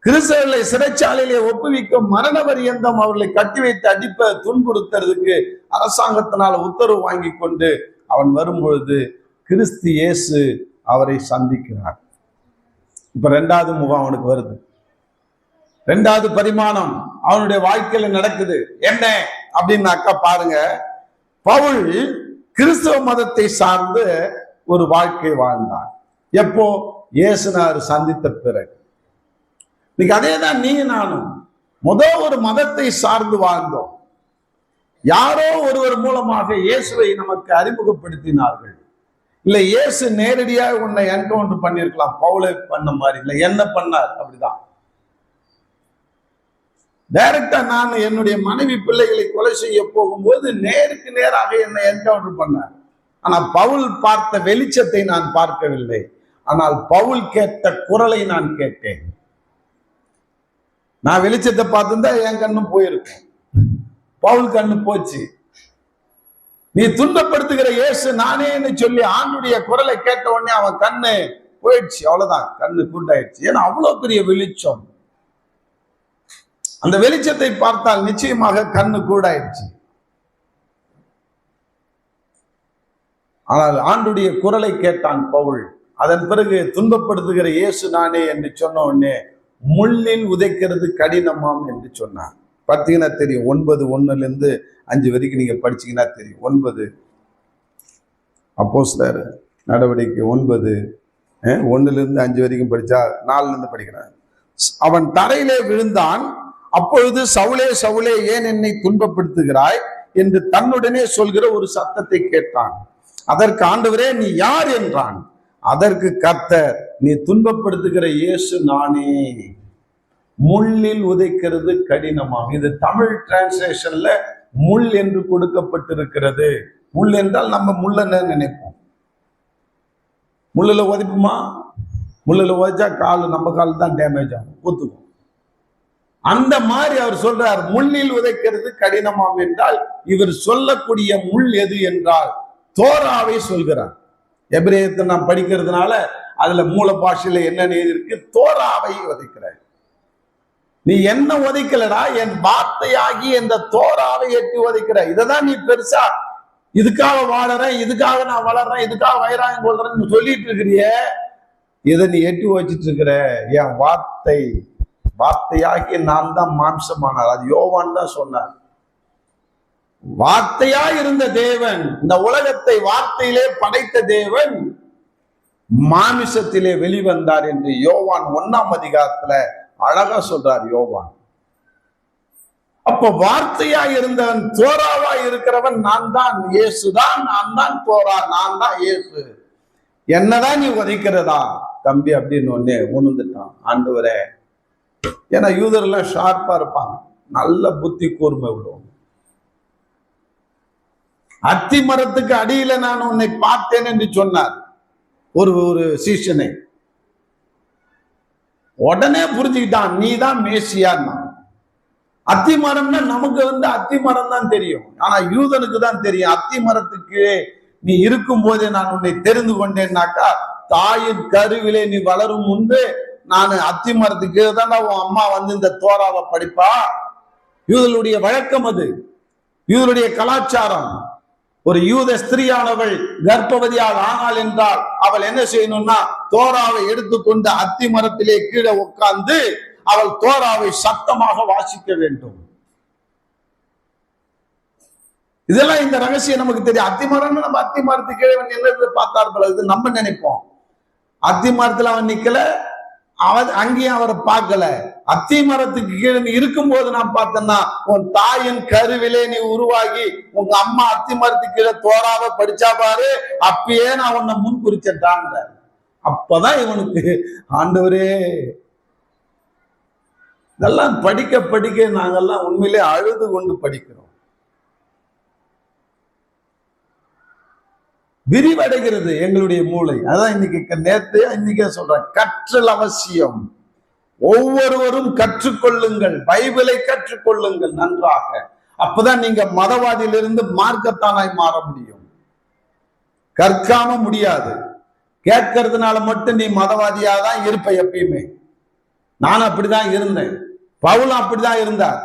கிறிஸ்தவர்களை சிறைச்சாலையிலே ஒப்புவிக்கும் மரண பரியந்தம் அவர்களை கட்டி வைத்து அடிப்ப துன்புறுத்துறதுக்கு அரசாங்கத்தினால் உத்தரவு வாங்கி கொண்டு அவன் வரும்பொழுது கிறிஸ்து இயேசு அவரை சந்திக்கிறார். இப்ப 2வது முகம் அவனுக்கு வருது. 2வது பரிமாணம் அவனுடைய வாழ்க்கையில நடக்குது. என்ன அப்படின்னாக்கா பாருங்க, பவுல் கிறிஸ்தவ மதத்தை சார்ந்து ஒரு வாழ்க்கை வாழ்ந்தான். எப்போ? இயேசுநாதர் சந்தித்த பிறகு. இன்னைக்கு அதேதான் நீ நானும். ஒரு மதத்தை சார்ந்து வாழ்ந்தோம். யாரோ ஒருவர் மூலமாக இயேசுவை நமக்கு அறிமுகப்படுத்தினார்கள். இல்ல இயேசு நேரடியாக உன்னை என்கவுண்டர் பண்ணிருக்கலாம், பவுலை பண்ண மாதிரி. இல்ல என்ன பண்ணார்? அப்படிதான் டைரக்டா நான் என்னுடைய மனைவி பிள்ளைகளை கொலை செய்ய போகும்போது நேருக்கு நேராக என்னை என்கவுண்டர் பண்ணார். ஆனா பவுல் பார்த்த வெளிச்சத்தை நான் பார்க்கவில்லை. ஆனால் பவுல் கேட்ட குரலை நான் கேட்டேன். நான் வெளிச்சத்தை பார்த்திருந்தா என் கண்ணும் போயிருக்கும், பவுல் கண்ணு போச்சு. நீ துன்பப்படுத்துகிற இயேசு நானேன்னு சொல்லி ஆண்டுடைய குரலை கேட்ட உடனே அவன் கண்ணு போயிடுச்சு. அவ்வளவுதான், கண்ணு குருடாயிடுச்சு. ஏன்னா அவ்வளவு பெரிய வெளிச்சம். அந்த வெளிச்சத்தை பார்த்தால் நிச்சயமாக கண்ணு குருடாயிடுச்சு. ஆனால் ஆண்டுடைய குரலை கேட்டான் பவுல். அதன் பிறகு துன்பப்படுத்துகிற இயேசு நானே என்று சொன்ன உடனே முள்ளில் உதைக்கிறது கடினமாம் என்று சொன்னான். பார்த்தீங்கன்னா தெரியும். 9:1-5 வரைக்கும் நீங்க படிச்சீங்கன்னா தெரியும். 9 அப்போஸ்தலர் நடவடிக்கை 9:1-5 வரைக்கும் படிச்சா 4 படிக்கிறான். அவன் தரையிலே விழுந்தான். அப்பொழுது சவுலே சவுலே ஏன் என்னை துன்பப்படுத்துகிறாய் என்று தன்னுடனே சொல்கிற ஒரு சத்தத்தை கேட்டான். அதற்கு ஆண்டவரே நீ யார் என்றான். அதற்கு கர்த்தர், நீ துன்பப்படுத்துகிற இயேசு நானே, முள்ளில் உதைக்கிறது கடினமாம். இது தமிழ் டிரான்ஸ்லேஷன்ல முள் என்று கொடுக்கப்பட்டிருக்கிறது. முள் என்றால் நம்ம முள்ளன்னு நினைப்போம். முள்ளில் உதைப்புமா? முள்ளில் உதைச்சா கால், நம்ம கால் தான் டேமேஜ் ஆகும், ஊத்துக்கும். அந்த மாதிரி அவர் சொல்றார், முள்ளில் உதைக்கிறது கடினமாம் என்றால் இவர் சொல்லக்கூடிய முள் எது என்றால் தோராவை சொல்கிறார். எபிரேயத்தை நான் படிக்கிறதுனால அதுல மூல பாஷையில என்ன இருக்கு, தோராவை உதைக்கிறார். நீ என்ன உதைக்கலடா, என் வார்த்தையாகி இந்த தோராவை எட்டி உதைக்கிற. இததான் நீ பெருசா இதுக்காக வாழறேன், இதுக்காக நான் வளர்றேன், இதுக்காக வைராயம் கொள்றேன்னு சொல்லிட்டு இருக்கிறிய, இதை நீ எட்டி வச்சிட்டு இருக்கிற. என் வார்த்தையாகி நான் தான் மாம்சமானார். அது யோவான் தான் சொன்னார். வார்த்தையா இருந்த தேவன், இந்த உலகத்தை வார்த்தையிலே படைத்த தேவன் மாமிசத்திலே வெளிவந்தார் என்று யோவான் 1ஆம் அதிகாரத்துல அழகா சொல்றார் யோவான். அப்ப வார்த்தையா இருந்தவன், தோராவா இருக்கிறவன் நான் தான், இயேசுதான், நான் தான் தோரா, நான் தான் இயேசு, என்னதான் நீ உதைக்கிறதா தம்பி அப்படின்னு ஒன்னே உணர்ந்துட்டான். ஆண்டவரே, ஏன்னா யூதர்லாம் ஷார்ப்பா இருப்பாங்க, நல்ல புத்தி கூர்மை விடுவோம். அத்தி மரத்துக்கு அடியில நான் உன்னை பார்த்தேன் என்று சொன்னார் ஒரு சீஷனை. உடனே புரிஞ்சுக்கிட்டான், நீ தான் மேசியான்னா. அத்தி மரம்னா நமக்கு அத்தி மரம் தான் தெரியும், ஆனா யூதனுக்கு தான் தெரியும். அத்தி மரத்துக்கு நீ இருக்கும் போதே நான் உன்னை தெரிந்து கொண்டேன்னாக்கா, தாயின் கருவிலே நீ வளரும் முன்பு நான் அத்தி மரத்துக்கு தான் உன் அம்மா இந்த தோராவை படிப்பா. யூதனுடைய வழக்கம் அது, யூதனுடைய கலாச்சாரம். ஒரு யூத ஸ்திரீயானவள் கர்ப்பவதியால் ஆனாள் என்றால் அவள் என்ன செய்யணும்னா, தோராவை எடுத்துக்கொண்டு அத்தி மரத்திலே கீழே உட்கார்ந்து அவள் தோராவை சத்தமாக வாசிக்க வேண்டும். இதெல்லாம் இந்த ரகசியம் நமக்கு தெரியும். அத்தி மரம்னு நம்ம அத்தி மரத்துக்கு கீழே என்னது பார்த்தார்கள், இது நம்ம நினைப்போம். அத்தி மரத்துல அவன் நிக்கல, அங்கேயும் அவரை பார்க்கல. அத்தி மரத்துக்கு கீழே இருக்கும் போது நான் பார்த்தேன்னா, உன் தாயின் கருவிலே நீ உருவாகி உங்க அம்மா அத்தி மரத்துக்கு கீழே தோராவை படிச்சா பாரு, அப்பயே நான் உன்னை முன் குறிச்சிட்டான். அப்பதான் இவனுக்கு ஆண்டவரே, இதெல்லாம் படிக்க படிக்க நாங்கெல்லாம் உண்மையிலே அழுது கொண்டு படிக்கிறோம். விரிவடைகிறது எங்களுடைய மூளை. அதான் இன்னைக்கே சொல்றேன், கற்றல் அவசியம். ஒவ்வொருவரும் கற்றுக்கொள்ளுங்கள், பைபிளை கற்றுக்கொள்ளுங்கள் நன்றாக. அப்பதான் நீங்க மதவாதியிலிருந்து மார்க்கத்தானாய் மாற முடியும். கற்காம முடியாது. கேட்கறதுனால மட்டும் நீ மதவாதியாதான் இருப்ப எப்பயுமே. நான் அப்படிதான் இருந்தேன், பவுலும் அப்படிதான் இருந்தார்.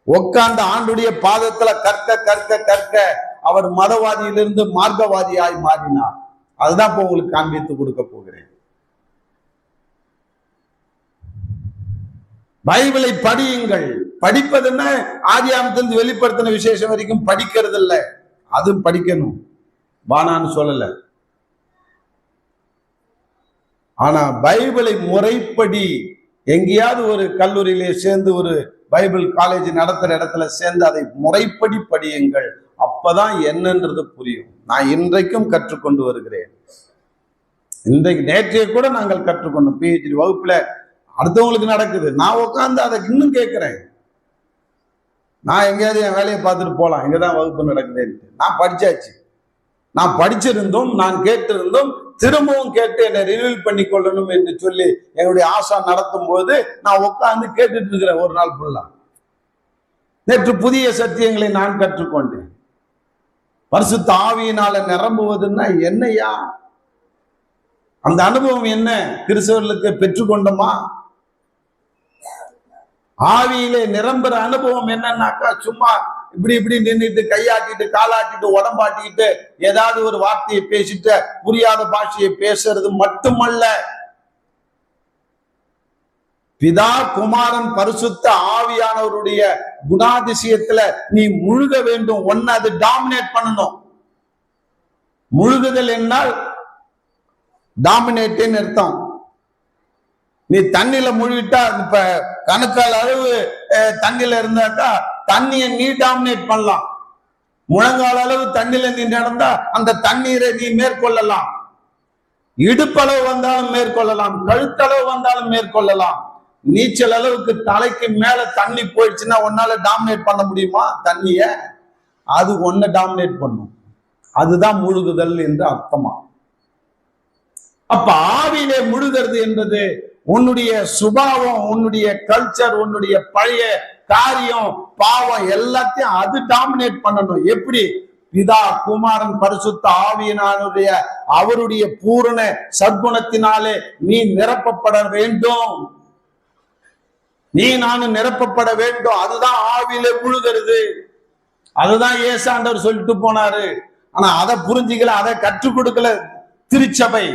உட்கார்ந்த ஆண்டுடைய பாதத்துல கற்க கற்க கற்க அவர் மதவாதியிலிருந்து மார்க்கவாதியாய் மாறினார். அதுதான் இப்ப உங்களுக்கு காண்பித்து கொடுக்க போகிறேன். பைபிளை படியுங்கள். படிப்பதுன்னா ஆதியாகமத்திலிருந்து வெளிப்படுத்தின விசேஷம் வரைக்கும் படிக்கிறது இல்லை, அதுவும் படிக்கணும், வானான்னு சொல்லல. ஆனா பைபிளை முறைப்படி எங்கேயாவது ஒரு கல்லூரியிலே சேர்ந்து, ஒரு பைபிள் காலேஜ் நடத்துற இடத்துல சேர்ந்து அதை முறைப்படி படியுங்கள். அப்பதான் என்னன்றது புரியும். நான் இன்றைக்கும் கற்றுக்கொண்டு வருகிறேன். இன்றைக்கு நேற்றைய கூட நாங்கள் கற்றுக்கொண்டோம். PhD வகுப்புல அடுத்தவங்களுக்கு நடக்குது, நான் உட்காந்து அதை இன்னும் கேட்கிறேன். நான் எங்கேயாவது என் வேலையை பார்த்துட்டு போலாம், இங்கதான் வகுப்பு நடக்குதுன்னு. நான் படிச்சாச்சு, நான் படிச்சிருந்தோம், நான் கேட்டிருந்தோம், திரும்பவும் கேட்டு என்னை ரினியூல் பண்ணி கொள்ளணும் என்று சொல்லி என்னுடைய ஆசா நடத்தும் போது நான் உட்கார்ந்து கேட்டுட்டு இருக்கிறேன் ஒரு நாள் ஃபுல்லா. நேற்று புதிய சத்தியங்களை நான் கற்றுக்கொண்டேன். பரிசுத்த ஆவியினால நிரம்புவதுன்னா என்னையா? அந்த அனுபவம் என்ன? கிறிஸ்தவர்களுக்கு பெற்றுக்கொண்டோமா? ஆவியிலே நிரம்புற அனுபவம் என்னன்னாக்கா, சும்மா இப்படி இப்படி நின்றுட்டு கையாட்டிட்டு காலாட்டிட்டு உடம்பாட்டிட்டு ஏதாவது ஒரு வார்த்தையை பேசிட்டு புரியாத பாஷையை பேசுறது மட்டுமல்ல. பிதா குமாரன் பரிசுத்த ஆவியானவருடைய குணாதிசயத்துல நீ முழுக வேண்டும். ஒன்னு அது டாமினேட் பண்ணணும். முழுகுதல் என்னால் டாமினேட்னு அர்த்தம். நீ தண்ணியில முழுகிட்டா, இப்ப கணக்கால் அளவு தண்ணியில இருந்தாக்கா தண்ணியை நீ டாமினேட் பண்ணலாம். முழங்கால் அளவு தண்ணியில நீ நடந்தா அந்த தண்ணீரை நீ மேற்கொள்ளலாம். இடுப்பளவு வந்தாலும் மேற்கொள்ளலாம், கழுத்தளவு வந்தாலும் மேற்கொள்ளலாம். நீச்சல் அளவுக்கு தலைக்கு மேல தண்ணி போயிடுச்சுன்னா உன்னால டாமினேட் பண்ண முடியுமா தண்ணிய? அது ஒன்ன டாமினேட் பண்ணும். அதுதான் முழுகுதல் என்று அர்த்தமா. அப்ப ஆவியிலே முழுகிறது என்பது உன்னுடைய சுபாவம், உன்னுடைய கல்ச்சர், உன்னுடைய பழைய காரியம், பாவம் எல்லாத்தையும் அது டாமினேட் பண்ணணும். எப்படி? பிதா குமாரன் பரிசுத்த ஆவியினானுடைய அவருடைய பூரண சத்குணத்தினாலே நீ நிரப்பப்பட வேண்டும். நீ நானும் நிரப்பப்பட வேண்டும். அதுதான் ஆவியிலே முழுகிறது. அதுதான் ஏசாண்டவர் சொல்லிட்டு போனாரு. ஆனா அதை புரிஞ்சுக்கல, அதை கற்றுக் கொடுக்கல திருச்சபை.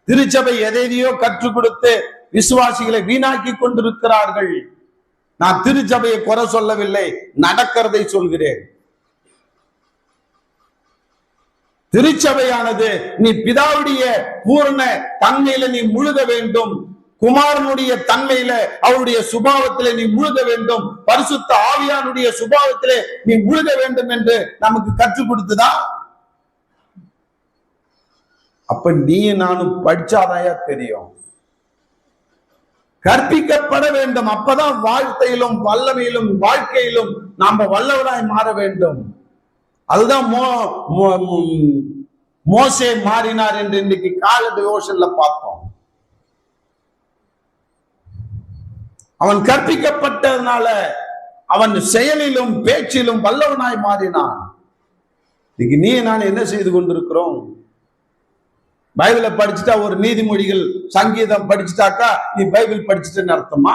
திருச்சபை எதையோ கற்றுக் கொடுத்து விசுவாசிகளை வீணாக்கி கொண்டிருக்கிறார்கள். நான் திருச்சபையை குறை சொல்லவில்லை, நடக்கிறதை சொல்கிறேன். திருச்சபையானது நீ பிதாவுடைய பூரண தன்மையில நீ முழுக வேண்டும், குமாரனுடைய தன்மையில அவருடைய சுபாவத்திலே நீ முழுக வேண்டும், பரிசுத்த ஆவியானுடைய சுபாவத்திலே நீ முழுக வேண்டும் என்று நமக்கு கற்றுக் கொடுத்துதா? அப்ப நீ நானும் படிச்சாதாயா தெரியும். கற்பிக்கப்பட வேண்டும். அப்பதான் வாழ்க்கையிலும் வல்லமையிலும் வாழ்க்கையிலும் நாம வல்லவராய் மாற வேண்டும். அதுதான் மோசே மாறினார் என்று இன்னைக்கு கால டிவோஷன்ல பார்த்தோம். அவன் கற்பிக்கப்பட்டதுனால அவன் செயலிலும் பேச்சிலும் வல்லவனாய் மாறினான். இன்னைக்கு நீ நான் என்ன செய்து கொண்டிருக்கிறோம்? பைபிளை படிச்சுட்டா, ஒரு நீதிமொழிகள் சங்கீதம் படிச்சுட்டாக்கா நீ பைபிள் படிச்சுட்டேன்னு அர்த்தமா?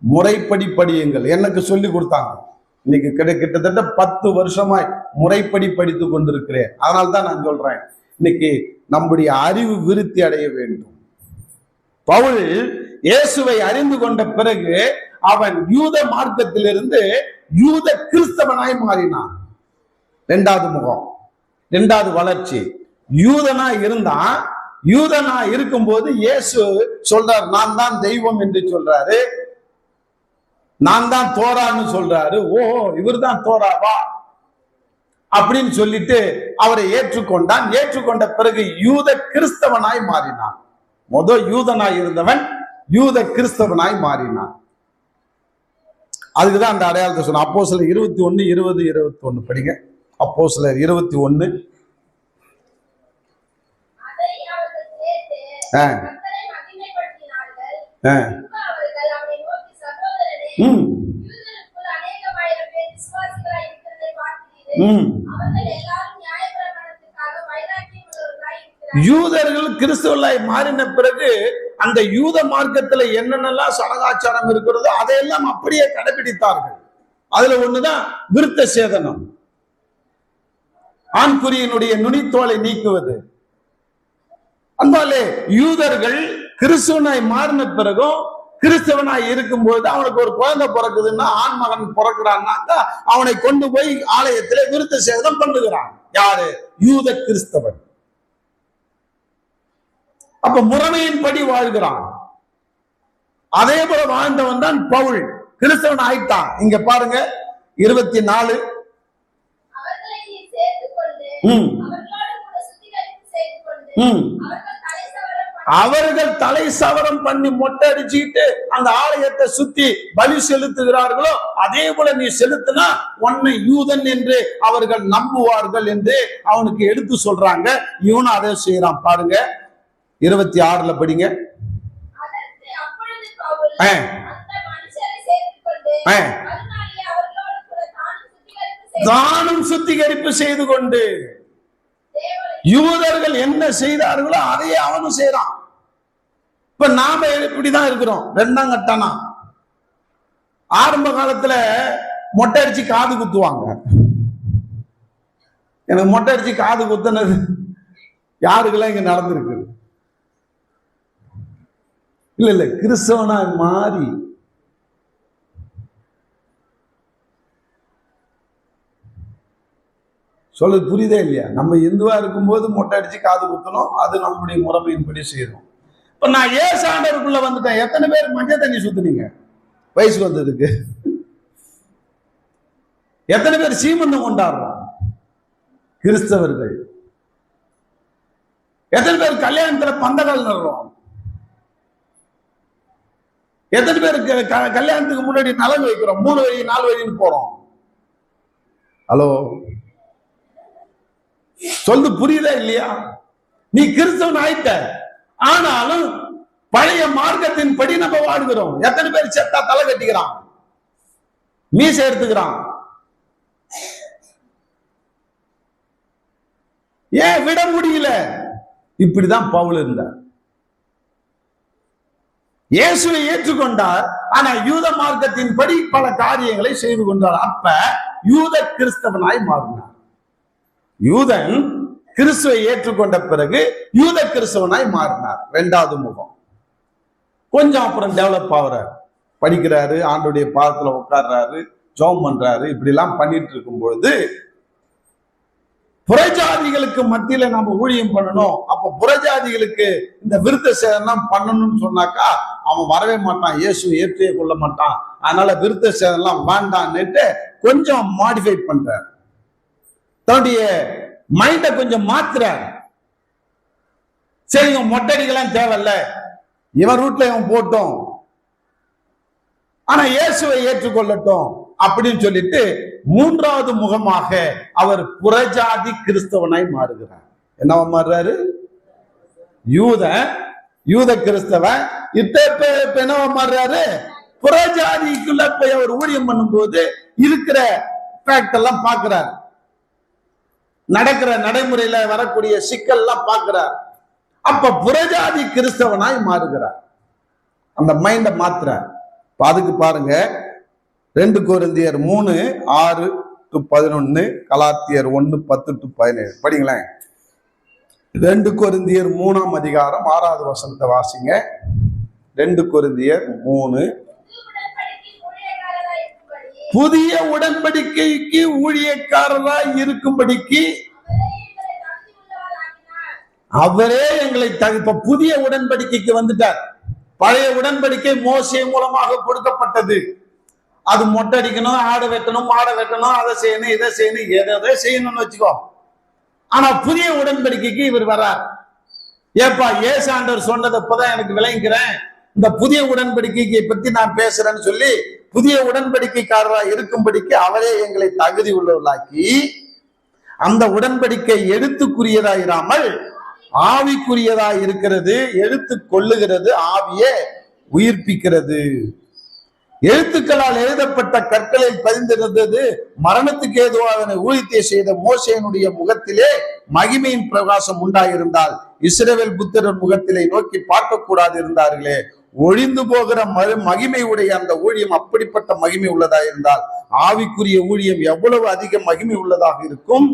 முறைப்படி படியுங்கள். எனக்கு சொல்லி கொடுத்தாங்க. இன்னைக்கு கிட்டத்தட்ட 10 வருஷமாய் முறைப்படி படித்து கொண்டிருக்கிறேன். அதனால்தான் நான் சொல்றேன், இன்னைக்கு நம்முடைய அறிவு விருத்தி அடைய வேண்டும். பவுல் இயேசுவை அறிந்து கொண்ட பிறகு அவன் யூத மார்க்கத்திலிருந்து யூத கிறிஸ்தவனாய் மாறினான். 2வது முகம், 2வது வளர்ச்சி. யூதனா இருந்தான். யூதனா இருக்கும்போது இயேசு சொல்றார், நான் தான் தெய்வம் என்று சொல்றாரு, நான் தான் தோரான்னு சொல்றாரு. ஓஹோ, இவர் தான் தோராவா அப்படின்னு சொல்லிட்டு அவரை ஏற்றுக்கொண்டான். ஏற்றுக்கொண்ட பிறகு யூத கிறிஸ்தவனாய் மாறினான். முதல் யூதனாய் இருந்தவன் யூத கிறிஸ்தவனாய் மாறினான். அதுக்குதான் அந்த அடையாளத்தை சொன்ன. அப்போஸ்தலர் 21, 20, 21 படிங்க. அப்போஸ்தலர் 21. யூதர்கள் கிறிஸ்துவர்களாய் மாறின பிறகு அந்த யூத மார்க்கத்துல என்னென்னலாம் சடங்காச்சாரம் இருக்கிறதோ அதையெல்லாம் அப்படியே கடைபிடித்தார்கள். அதுல ஒண்ணுதான் விருத்த சேதனம், ஆண்குறியினுடைய நுனித்தோலை நீக்குவது. அன்பாலே, யூதர்கள் கிறிஸ்துவனாய் மாறின பிறகும் கிறிஸ்தவனாய் இருக்கும்போது அவனுக்கு ஒரு குழந்தை பிறக்குதுன்னா, ஆண் மகன் பிறக்கிறான்னாக்கா அவனை கொண்டு போய் ஆலயத்திலே விருத்த சேதனம் பண்ணுகிறான். யாரு? யூத கிறிஸ்தவன். அப்ப முறைமையின்படி வாழ்கிறான். அதே போல வாழ்ந்தவன் தான் பவுல். கிறிஸ்தவன் ஆயிட்டான். இங்க பாருங்க 24. அவர்கள் தலை சவரம் பண்ணி மொட்டை அடிச்சுக்கிட்டு அந்த ஆலயத்தை சுத்தி பலி செலுத்துகிறார்களோ அதே போல நீ செலுத்தினா உன்னை யூதன் என்று அவர்கள் நம்புவார்கள் என்று அவனுக்கு எடுத்து சொல்றாங்க. இவனும் அதை செய்யறான். பாருங்க 26 படிங்க. தானும் சுத்திகரிப்பு செய்து கொண்டு, யூதர்கள் என்ன செய்தார்களோ அதையே அவனும் செய்யறான். இப்ப நாம இப்படிதான் இருக்கிறோம். 2ஆம் கட்டனா ஆரம்ப காலத்துல மொட்டை அடிச்சு காது குத்துவாங்க. எனக்கு மொட்டை அடிச்சு காது குத்துனது யாருக்கெல்லாம் இங்க நடந்திருக்கு? இல்ல கிறிஸ்தவனா மாறி சொல்றது புரியுதே இல்லையா? நம்ம இந்துவா இருக்கும்போது மொட்டை அடிச்சு காது குத்தணும், அது நம்முடைய முறைமையின்படி செய்யணும். இப்ப நான் ஆண்டவருக்குள்ள வந்துட்டேன். எத்தனை பேர் மஞ்சள் தண்ணி சுத்துனீங்க வயசுக்கு வந்ததுக்கு? எத்தனை பேர் சீமந்தம் கொண்டாடுறோம் கிறிஸ்தவர்கள்? எத்தனை பேர் கல்யாணத்துல பந்தகால் நடுறோம்? எத்தனை பேருக்கு கல்யாணத்துக்கு முன்னாடி நலங்கு வைக்கிறோம்? 3 வழி 4 வழின்னு போறோம். ஹலோ, சொல்லு புரியுதா இல்லையா? நீ கிறிஸ்தவன் ஆயிட்ட, ஆனாலும் பழைய மார்க்கத்தின் படி நம்ம வாழ்கிறோம். எத்தனை பேர் செத்தா தலை கட்டிக்கிறான், மீசை எடுத்துக்கிறான்? ஏன் விட முடியல? இப்படிதான் பவுல் இருந்தார். இயேசுவை ஏற்றுக்கொண்டார், ஆனா யூத மார்க்கத்தின் படி பல காரியங்களை செய்து கொண்டார். அப்ப யூத கிறிஸ்தவனாய் மாறினார். யூதன் கிறிஸ்துவை ஏற்றுக்கொண்ட பிறகு யூத கிறிஸ்தவனாய் மாறினார். 2வது முகம். கொஞ்சம் அப்புறம் டெவலப் ஆகுறாரு, படிக்கிறாரு, ஆண்டுடைய பாதத்துல உட்கார்றாரு, ஜெபம் பண்றாரு. இப்படி எல்லாம் பண்ணிட்டு இருக்கும் பொழுது புறஜாதிகளுக்கு மத்தியில நம்ம ஊழியம் பண்ணணும். அப்ப புறஜாதிகளுக்கு இந்த விருத்த சேதனம் பண்ணணும்னு சொன்னாக்கா அவன் வரவே மாட்டான், இயேசு ஏற்றியே கொள்ள மாட்டான். அதனால விருத்த சேதனம் வேண்டான்னுட்டு கொஞ்சம் மாடிஃபை பண்றார், தன்னுடைய மைண்ட கொஞ்சம் மாத்துறார். சரி, இவன் மொட்டடிக்கலாம் தேவையில்ல, இவன் ரூட்ல இவன் போட்டோம், ஆனா இயேசுவை ஏற்றுக்கொள்ளட்டும் அப்படின்னு சொல்லிட்டு மூன்றாவது முகமாக அவர் புறஜாதி கிறிஸ்தவனாய் மாறுகிறார். என்னவா மாறுறாரு? யூத கிறிஸ்தவன் என்னவா மாறுறாரு? புறஜாதிக்குள்ள போய் அவர் ஊழியம் பண்ணும்போது இருக்கிற ஃபேக்ட் எல்லாம் பார்க்கிறார், நடக்கிற நடைமுறையில வரக்கூடிய சிக்கல் எல்லாம் பார்க்கிறார். அப்ப புறஜாதி கிறிஸ்தவனாய் மாறுகிறார், அந்த மைண்ட மாத்துறார். அதுக்கு பாருங்க, 2 கொரிந்தியர் 3:6-11, கலாத்தியர் 1:10-17 படிங்களேன். 2 கொரிந்தியர் 3ஆம் அதிகாரம் 6வது வசனத்தை வாசிங்க. 2 கொரிந்தியர் 3. புதிய உடன்படிக்கைக்கு ஊழியக்காரராய் இருக்கும்படிக்கு அவரே எங்களை இப்ப புதிய உடன்படிக்கைக்கு வந்துட்டார். பழைய உடன்படிக்கை மோசே மூலமாக கொடுக்கப்பட்டது. அது மொட்டை அடிக்கணும், ஆடை வெட்டணும், மாடை வெட்டணும், அதை செய்யணும், இதை செய்யணும், எதை செய்யணும்னு வச்சுக்கோ. ஆனா புதிய உடன்படிக்கைக்கு இவர் வர்றார். ஏப்பா, இயேசு ஆண்டவர் சொன்னதை இப்பதான் எனக்கு விளங்குகிறேன், இந்த புதிய உடன்படிக்கையை பத்தி நான் பேசுறேன்னு சொல்லி புதிய உடன்படிக்கைக்காரராக இருக்கும்படிக்கு அவரே எங்களை தகுதி உள்ளவர்களாக்கி அந்த உடன்படிக்கை எழுத்துக்குரியதாயிராமல் ஆவிக்குரியதாய் இருக்கிறது. எழுத்து கொள்ளுகிறது, ஆவியே உயிர்ப்பிக்கிறது. எழுத்துக்களால் எழுதப்பட்ட கற்களில் பதிந்திருந்தது மரணத்துக்கு ஏதுவாக ஊழியத்தை செய்த மோசேனுடைய முகத்திலே மகிமையின் பிரகாசம் உண்டாயிருந்தால் இஸ்ரவேல் புத்திரர் முகத்திலே நோக்கி பார்க்க கூடாது இருந்தார்களே. ஒழிந்து போகிற மகிமை உடைய அந்த ஊழியம் அப்படிப்பட்ட மகிமை உள்ளதா இருந்தால் ஆவிக்குரிய ஊழியம் எவ்வளவு அதிக மகிமை உள்ளதாக இருக்கும்.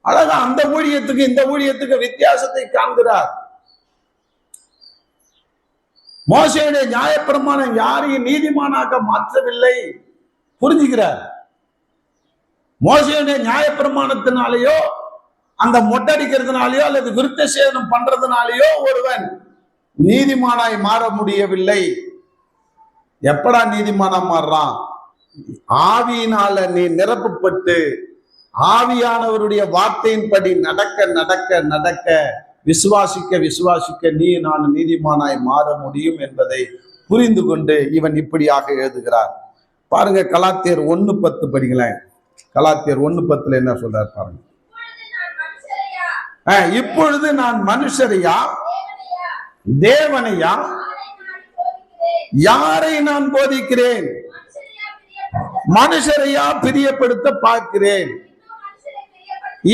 அழகா அந்த ஊழியத்துக்கு இந்த ஊழியத்துக்கு வித்தியாசத்தை காண்கிறார். மோசேயுடைய நியாயப்பிரமாணம் யாரையும் நீதிமானாக்க மாற்றவில்லை, புரிஞ்சுக்கிறார். மோசேயுடைய நியாயப்பிரமாணத்தினாலேயோ அந்த மொட்டடிக்கிறதுனாலயோ அல்லது விருத்த சேதனம் பண்றதுனாலயோ ஒருவன் நீதிமானாய் மாற முடியவில்லை. எப்படா நீதிமானா மாறுறான்? ஆவியினால நீ நிரப்பப்பட்டு ஆவியானவருடைய வார்த்தையின்படி நடக்க நடக்க நடக்க விசுவாசிக்க விசுவாசிக்க நீ நான் நீதிமானாய் மாற முடியும் என்பதை புரிந்து கொண்டு இவன் இப்படியாக எழுதுகிறார். பாருங்க, கலாத்தியர் 1:10 படிங்களேன். கலாத்தியர் 1:10 என்ன சொல்றார் பாருங்க. இப்பொழுது நான் மனுஷரையா தேவனையா யாரை நான் போதிக்கிறேன்? மனுஷரையா பிரியப்படுத்த பார்க்கிறேன்.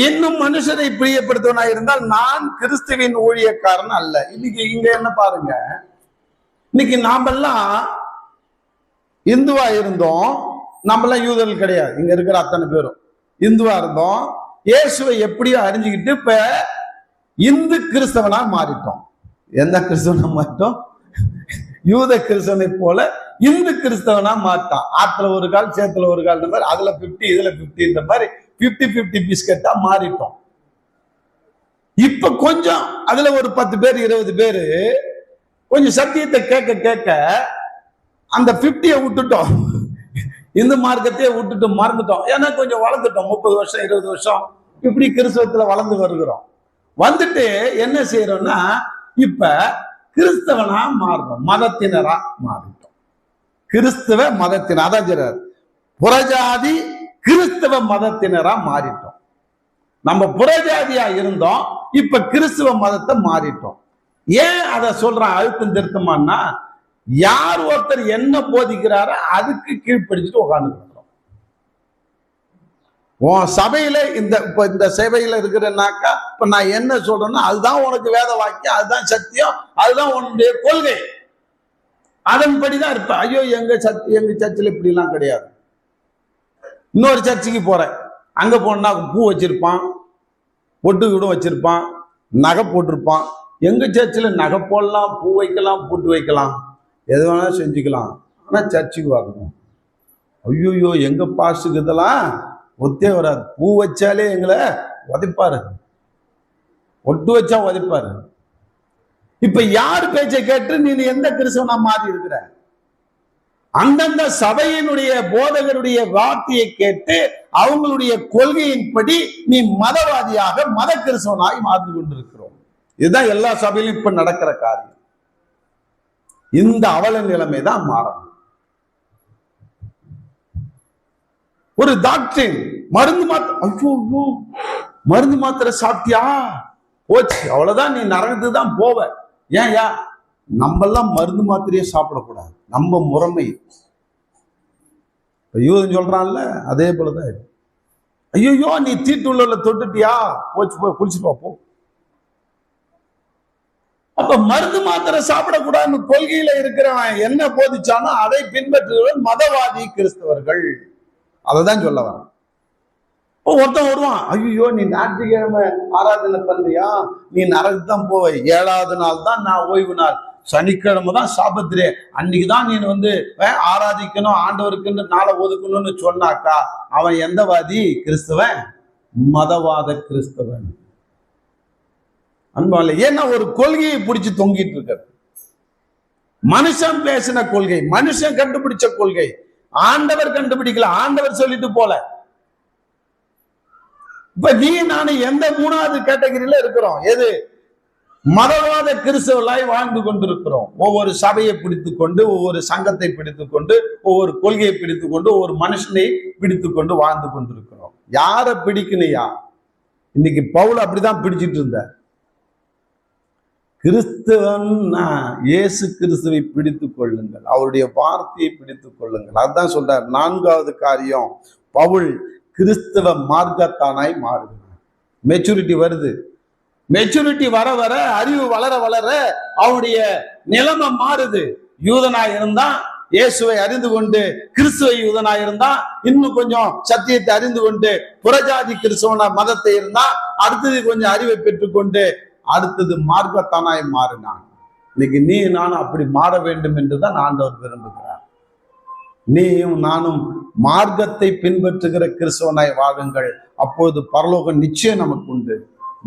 இன்னும் மனுஷரை பிரியப்படுத்தவனா இருந்தால் நான் கிறிஸ்துவின் ஊழியக்காரன் அல்ல. இன்னைக்கு இங்க என்ன பாருங்க, இன்னைக்கு நாமெல்லாம் இந்துவா இருந்தோம், நம்மளாம் யூதர்கள் கிடையாது. இங்க இருக்கிற அத்தனை பேரும் இந்துவா இருந்தோம். இயேசுவை எப்படியோ அறிஞ்சுக்கிட்டு இப்ப இந்து கிறிஸ்தவனா மாறிட்டோம். எந்த கிறிஸ்தவனா மாறிட்டோம்? யூத கிறிஸ்தவனை போல இந்து கிறிஸ்தவனா மாட்டான். ஆத்துல ஒரு கால் சேத்துல ஒரு கால், இந்த மாதிரி அதுல 50 இதுல 50, இந்த மாதிரி 50-50 பிஸ்கட்டா மாறிட்டோம். இப்ப கொஞ்சம் அதுல ஒரு 10 பேர் 20 பேரு கொஞ்சம் சத்தியத்தை கேட்க கேட்க அந்த 50-ய விட்டுட்டோம், இந்து மார்க்கத்தையே விட்டுட்டு மறந்துட்டோம். ஏன்னா கொஞ்சம் வளர்ந்துட்டோம், 30 வருஷம் 20 வருஷம் இப்படி கிறிஸ்தவத்துல வளர்ந்து வருகிறோம். வந்துட்டு என்ன செய்யறோம்னா இப்ப கிறிஸ்தவனா மாறுறோம், மதத்தினரா மாறிட்டோம். கிறிஸ்தவ மதத்தினர், அதான் புறஜாதி கிறிஸ்தவ மதத்தினரா மாறிட்டோம். நம்ம புறஜாதியா இருந்தோம், இப்ப கிறிஸ்தவ மதத்தை மாறிட்டோம். ஏன் அதை சொல்றான் அழுத்தம் திருத்தமானா, யார் ஒருத்தர் என்ன போதிக்கிறாரோ அதுக்கு கீழ்ப்படிச்சுட்டு உட்கார்ந்து இருக்கிறோம். உன் சபையில இந்த சபையில இருக்கிறனாக்கா இப்ப நான் என்ன சொல்றேன்னா அதுதான் உனக்கு வேத வாக்கியம், அதுதான் சத்தியம், அதுதான் உன்னுடைய கொள்கை, அதன்படிதான் இருப்ப. ஐயோ எங்க சர்ச்சில் இப்படி எல்லாம் கிடையாது. இன்னொரு சர்ச்சுக்கு போறேன், அங்க போனா பூ வச்சிருப்பான், பொட்டு கூட வச்சிருப்பான், நகை போட்டிருப்பான். எங்க சர்ச்சில் நகை போடலாம், பூ வைக்கலாம், பொட்டு வைக்கலாம், எது வேணாலும் செஞ்சுக்கலாம், ஆனா சர்ச்சுக்கு வரணும். ஐயோயோ எங்க பாஸ்டுக்கு இதெல்லாம் ஒத்தே வராது. பூ வச்சாலே எங்களை உதைப்பாரு, ஒட்டு வச்சா உதைப்பாரு. இப்ப யார் பேச்சை கேட்டு நீ எந்த கிறிஸ்தவனா மாறி இருக்கிற? அந்தந்த சபையினுடைய போதகருடைய வார்த்தையை கேட்டு அவங்களுடைய கொள்கையின்படி நீ மதவாதியாக மத கிறிஸ்தவனாய் மாற்றி கொண்டிருக்கிறோம். இதுதான் எல்லா சபையிலும் இப்ப நடக்கிற காரியம். இந்த அவல நிலைமை தான் மாறணும். ஒரு டாக்டர் மருந்து மருந்து மாத்திரை சாப்பிட்டியா போச்சு, அவ்வளவுதான், நீ நரகத்துக்கு தான் போவ. ஏன் நம்மெல்லாம் மருந்து மாத்திரையே சாப்பிடக்கூடாது, நம்ம முறைமை. யூதன் சொல்றான்ல, அதே போலதான். ஐயோ நீ தீட்டுள்ள தொட்டுட்டியா, போச்சு, போய் குளிச்சுட்டு போ. அப்ப மருந்து மாத்திரை சாப்பிடக்கூடாதுன்னு கொள்கையில இருக்கிறவன் என்ன போதிச்சானோ அதை பின்பற்றுகிறவன் மதவாதி கிறிஸ்தவர்கள். அததான் சொல்ல வர. ஒருத்தன் வருவான், ஐயோ நீ ஞாயிற்றுக்கிழமை ஆராதனை பண்றியா, நீ நரகத்துக்கு தான் போவ, 7வது நாள் தான் நான் ஓய்வு நாள், சனிக்கிழமை தான் சாபத்திரே, அன்னைக்குதான் நீ ஆராதிக்கணும், ஆண்டவருக்குன்னு நாளை ஒதுக்கணும்னு சொன்னாக்கா அவன் எந்த வாதி? கிறிஸ்தவன், மதவாத கிறிஸ்தவன். அன்பால, ஏன்னா ஒரு கொள்கையை பிடிச்சு தொங்கிட்டு இருக்க. மனுஷன் பேசின கொள்கை, மனுஷன் கண்டுபிடிச்ச கொள்கை, ஆண்டவர் கண்டுபிடிக்கல, ஆண்டவர் சொல்லிட்டு போல. இப்ப நீ நானும் எந்த 3வது கேட்டகரியில இருக்கிறோம்? எது? மதவாத கிறிஸ்தவர்களாய் வாழ்ந்து கொண்டிருக்கிறோம். ஒவ்வொரு சபையை பிடித்துக் கொண்டு, ஒவ்வொரு சங்கத்தை பிடித்துக் கொண்டு, ஒவ்வொரு கொள்கையை பிடித்துக் கொண்டு, ஒவ்வொரு மனுஷனை பிடித்துக் கொண்டு வாழ்ந்து கொண்டிருக்கிறோம். யார பிடிக்கணையா? இன்னைக்கு பவுல் அப்படிதான் பிடிச்சிட்டு இருந்த. கிறிஸ்தவன் இயேசு கிறிஸ்துவை பிடித்துக் கொள்ளுங்கள், அவருடைய வார்த்தையை பிடித்துக் கொள்ளுங்கள். அதுதான் சொல்றார். 4வது காரியம், பவுல் கிறிஸ்தவ மார்க்கத்தானாய் மாறுகிறார். மெச்சூரிட்டி வருது. மெச்சூரிட்டி வர வர, அறிவு வளர வளர அவனுடைய நிலைமை மாறுது. யூதனாய் இருந்தா இயேசுவை அறிந்து கொண்டு கிறிஸ்துவ யூதனாய் இருந்தா, இன்னும் கொஞ்சம் சத்தியத்தை அறிந்து கொண்டு புறஜாதி கிறிஸ்தவன மதத்தை இருந்தா, அடுத்தது கொஞ்சம் அறிவை பெற்றுக்கொண்டு அடுத்தது மார்க்கத்தானாய் மாறினான். இன்னைக்கு நீ நானும் அப்படி மாற வேண்டும் என்றுதான் ஆண்டவர் விரும்புகிறார். நீயும் நானும் மார்க்கத்தை பின்பற்றுகிற கிறிஸ்தவனாய் வாழுங்கள், அப்பொழுது பரலோகம் நிச்சயம் நமக்கு உண்டு.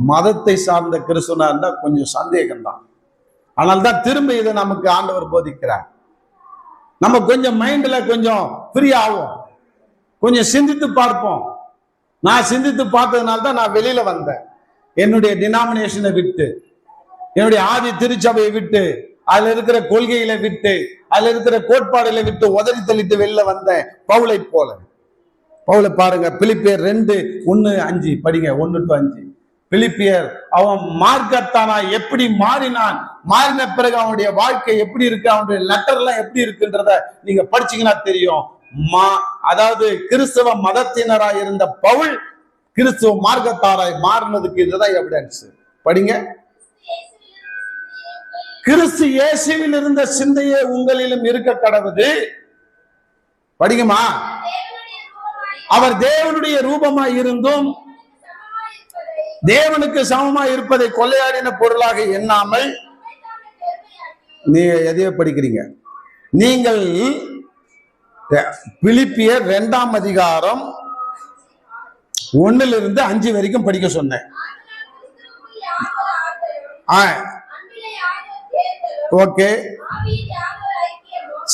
மதத்தை சார்ந்த கிறிஸ்தவனா இருந்தா கொஞ்சம் சந்தேகம்தான். ஆனால் தான் திரும்ப இதை நமக்கு ஆண்டவர் போதிக்கிறார். நம்ம கொஞ்சம் மைண்ட்ல கொஞ்சம் ஃப்ரீ ஆகும், கொஞ்சம் சிந்தித்து பார்ப்போம். நான் சிந்தித்து பார்த்ததுனால தான் நான் வெளியில வந்தேன். என்னுடைய டினாமினேஷனை விட்டு, என்னுடைய ஆதி திருச்சபையை விட்டு, அதுல இருக்கிற கொள்கையில விட்டு, அதுல இருக்கிற கோட்பாடுகளை விட்டு உதறி தள்ளிட்டு வெளில வந்தேன். பவுலை போல. பவுலை பாருங்க, பிலிப்பியர் 2:1-5 படிங்க. 1-5. பிலிப்பியர் அவன் மார்க்கத்தானா எப்படி மாறினான், மாறின பிறகு அவனுடைய வாழ்க்கை எப்படி இருக்கு, அவனுடைய லெட்டர் எல்லாம் எப்படி இருக்குன்றத நீங்க படிச்சீங்கன்னா தெரியும். அதாவது கிறிஸ்தவ மதத்தினராய் இருந்த பவுல் கிறிஸ்துவ மார்க்கத்தாராய் மாறினதுக்கு இதுதான் எவிடன்ஸ். படிங்க. கிறிஸ்து இயேசுவில் இருந்த சிந்தையே உங்களிலும் இருக்க கடவுது. படிங்கம்மா. அவர் தேவனுடைய ரூபமாய் இருந்தும் தேவனுக்கு சமமாய் இருப்பதை கொள்ளையாடின பொருளாக எண்ணாமல், நீ எதையோ படிக்கிறீங்க. நீங்கள் பிலிப்பியர் 2ஆம் அதிகாரம் 1-5 வரைக்கும் படிக்க சொன்னேன். ஓகே,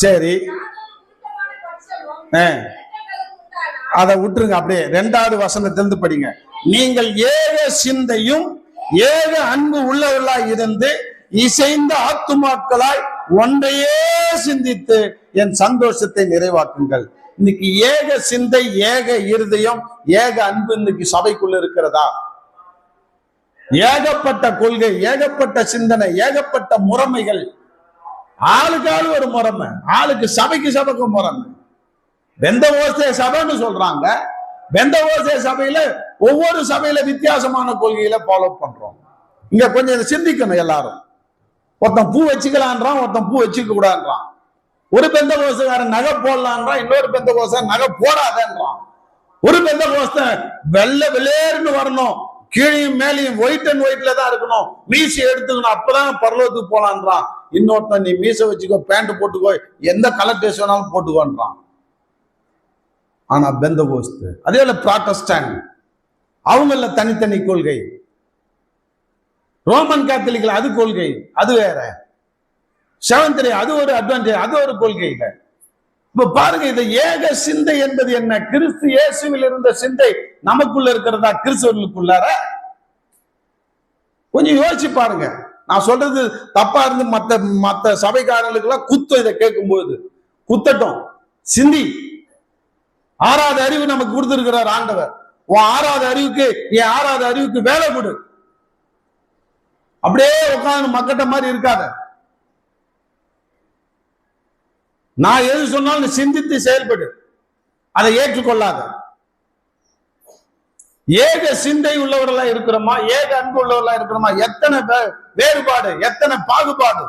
சரி, அதை விட்டுருங்க. அப்படியே 2வது வசனத்திலிருந்து படிங்க. நீங்கள் ஏக சிந்தையும் ஏக அன்பு உள்ளவர்களாய் இருந்து இசைந்த ஆத்துமாக்களாய் ஒன்றையே சிந்தித்து என் சந்தோஷத்தை நிறைவாக்குங்கள். இன்னைக்கு ஏக சிந்தை, ஏக இருதயம், ஏக அன்பு இன்னைக்கு சபைக்குள்ள இருக்கிறதா? ஏகப்பட்ட கொள்கை, ஏகப்பட்ட சிந்தனை, ஏகப்பட்ட முறைமைகள். ஆளுக்கு ஆளு ஒரு முறைமை, ஆளுக்கு சபைக்கு சபைக்கு முறைமை. பெந்தகோஸ்தே சபைன்னு சொல்றாங்க. பெந்தகோஸ்தே சபையில ஒவ்வொரு சபையில வித்தியாசமான கொள்கையில ஃபாலோ பண்றோம். இங்க கொஞ்சம் சிந்திக்கணும் எல்லாரும். ஒருத்தன் பூ வச்சுக்கலான்றான், ஒருத்தன் பூ வச்சுக்க கூடாதுன்றான். ஒரு பெந்தகோஸ்தேக்காரன் நகை போடலான்றான், இன்னொரு பெந்தகோஸ்தே நகை போடாதன்றான். ஒரு பெந்தகோஸ்தே வெள்ளை வெளியேறுன்னு வரணும், கீழையும் மேலையும் ஒயிட் அண்ட் ஒயிட்ல தான் இருக்கணும், மீசை எடுத்துக்கணும், அப்பதான் பரலோகத்துக்கு போலான்றான். இன்னொருத்தன் நீ மீசை வச்சுக்கோ, பேண்ட் போட்டுக்கோ, எந்த கலர் ட்ரெஸ் வேணாலும் போட்டுக்கோன்றான். ஆனா பெந்தகோஸ்து, அதே போல புராட்டஸ்டன்ட், அவங்கள தனித்தனி கொள்கை. ரோமன் கேத்தலிக்ல அது கொள்கை, அது வேற. செவன்த் டே அது ஒரு அட்வான்டேஜ், அது ஒரு கொள்கை. இப்ப பாருங்க, இந்த ஏக சிந்தை என்பது என்ன? கிறிஸ்து இயேசுவில் இருந்த சிந்தை நமக்குள்ள இருக்கிறதா? கிறிஸ்தவர்களுக்குள்ளார கொஞ்சம் யோசிச்சு பாருங்க. நான் சொல்றது தப்பா இருந்து மத்த சபைக்காரர்களுக்கு எல்லாம் குத்தம். இதை கேட்கும் போது குத்தட்டும், சிந்தி. ஆறாவது அறிவு நமக்கு கொடுத்திருக்கிறார் ஆண்டவர். உன் ஆறாவது அறிவுக்கு, என் ஆறாவது அறிவுக்கு வேலை கொடு. அப்படியே உட்கார்ந்து மக்கட்ட மாதிரி இருக்காத. நான் எது சொன்னாலும் சிந்தித்து செயல்படு, அதை ஏற்றுக்கொள்ளாத. ஏக சிந்தை உள்ளவர்களா இருக்கிறோமா? ஏக அன்பு உள்ளவர்களா இருக்கிறோமா? எத்தனை வேறுபாடு, எத்தனை பாகுபாடு.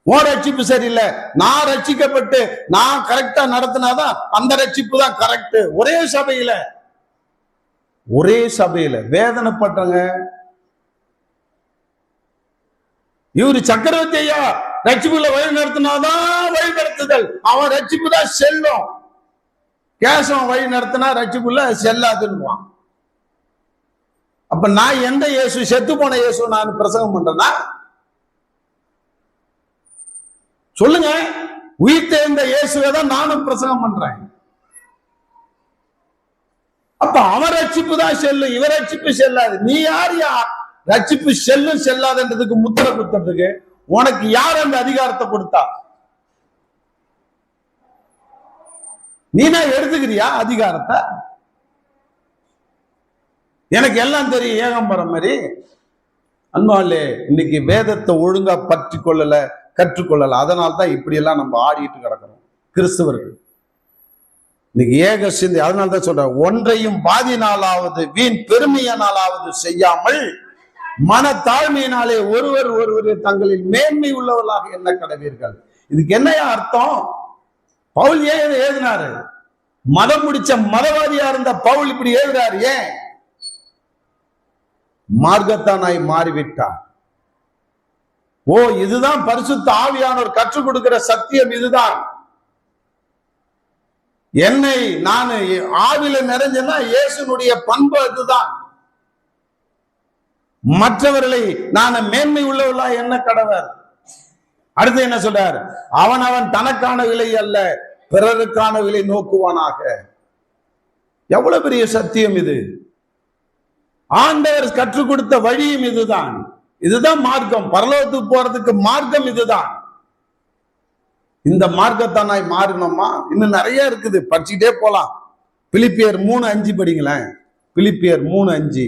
ஓ ரட்சிப்பு சரியில்லை, நான் ரட்சிக்கப்பட்டு நான் கரெக்டா நடத்தினாதான் அந்த ரட்சிப்பு தான் கரெக்ட். ஒரே சபையில வேதனைப்பட்டங்க. இவரு சக்கரவர்த்தி ஐயா ரட்சிப்புல வழி நடத்தினாதான் வழி நடத்துதல், அவன் ரட்சிப்பு தான் செல்லும். கேசவன் வழி நடத்தினா ரட்சிப்புல செல்லாதுன்னுவான். அப்ப நான் எந்த இயேசு, செத்து போன இயேசு நான் பிரசங்கம் பண்றேன்னா? சொல்லுங்க. உயிர்த்தெழுந்த இயேசுவை தான் நானும் பிரசங்கம் பண்றேன். அப்ப அவன் ரட்சிப்பு தான் செல்லும், இவர் ரட்சிப்பு செல்லாது. நீ யார் ரட்சிப்பு செல்லும் செல்லாதுன்றதுக்கு முத்திரை குத்துறதுக்கு? உனக்கு யார் அந்த அதிகாரத்தை கொடுத்தா? நீனா எடுத்துக்கிறியா அதிகாரத்தை? எனக்கு எல்லாம் தெரியும் ஏகம்பரம் மாதிரி. அன்பாலே, இன்னைக்கு வேதத்தை ஒழுங்கா பற்றி கொள்ளல, கற்றுக்கொள்ளல. அதனால்தான் இப்படி எல்லாம் நம்ம ஆடிட்டு கிடக்கிறோம் கிறிஸ்தவர்கள். இன்னைக்கு ஏக சிந்தை. அதனால்தான் சொல்றேன், ஒன்றையும் பாதினாலாவது வீண் பெருமையினாலாவது செய்யாமல் மன தாழ்மையினாலே ஒருவர் தங்களில் மேன்மை உள்ளவர்களாக என்ன கடவீர்கள். இதுக்கு என்னையா அர்த்தம்? பவுல் ஏன் எழுதினாரு? மதம் முடிச்ச மதவாதியா இருந்த பவுல் இப்படி எழுதுறாரு. ஏன்? மார்க்கத்தானாய் மாறிவிட்டார். ஓ, இதுதான் பரிசுத்த ஆவியானவர் கற்றுக் கொடுக்கிற சத்தியம். இதுதான் என்னை நான் ஆவில நிறைஞ்சேன்னா இயேசுனுடைய பண்பு அதுதான். மற்றவர்களை நான் மேன்மை உள்ளவர்களா என்ன கடவர். அடுத்து என்ன சொல்றார்? அவன் தனக்கான விலை அல்ல பிறருக்கான விலை நோக்குவானாக. எவ்வளவு பெரிய சத்தியம் இது! ஆண்டவர் கற்றுக் கொடுத்த வழியும் இதுதான். இதுதான் மார்க்கம். பரலோகத்துக்கு போறதுக்கு மார்க்கம் இதுதான். இந்த மார்க்கத்தானாய் மாறினோமா? இன்னும் நிறைய இருக்குது, படிச்சுட்டே போலாம். பிலிப்பியர் 3:5 படிங்களேன். பிலிப்பியர் 3:5.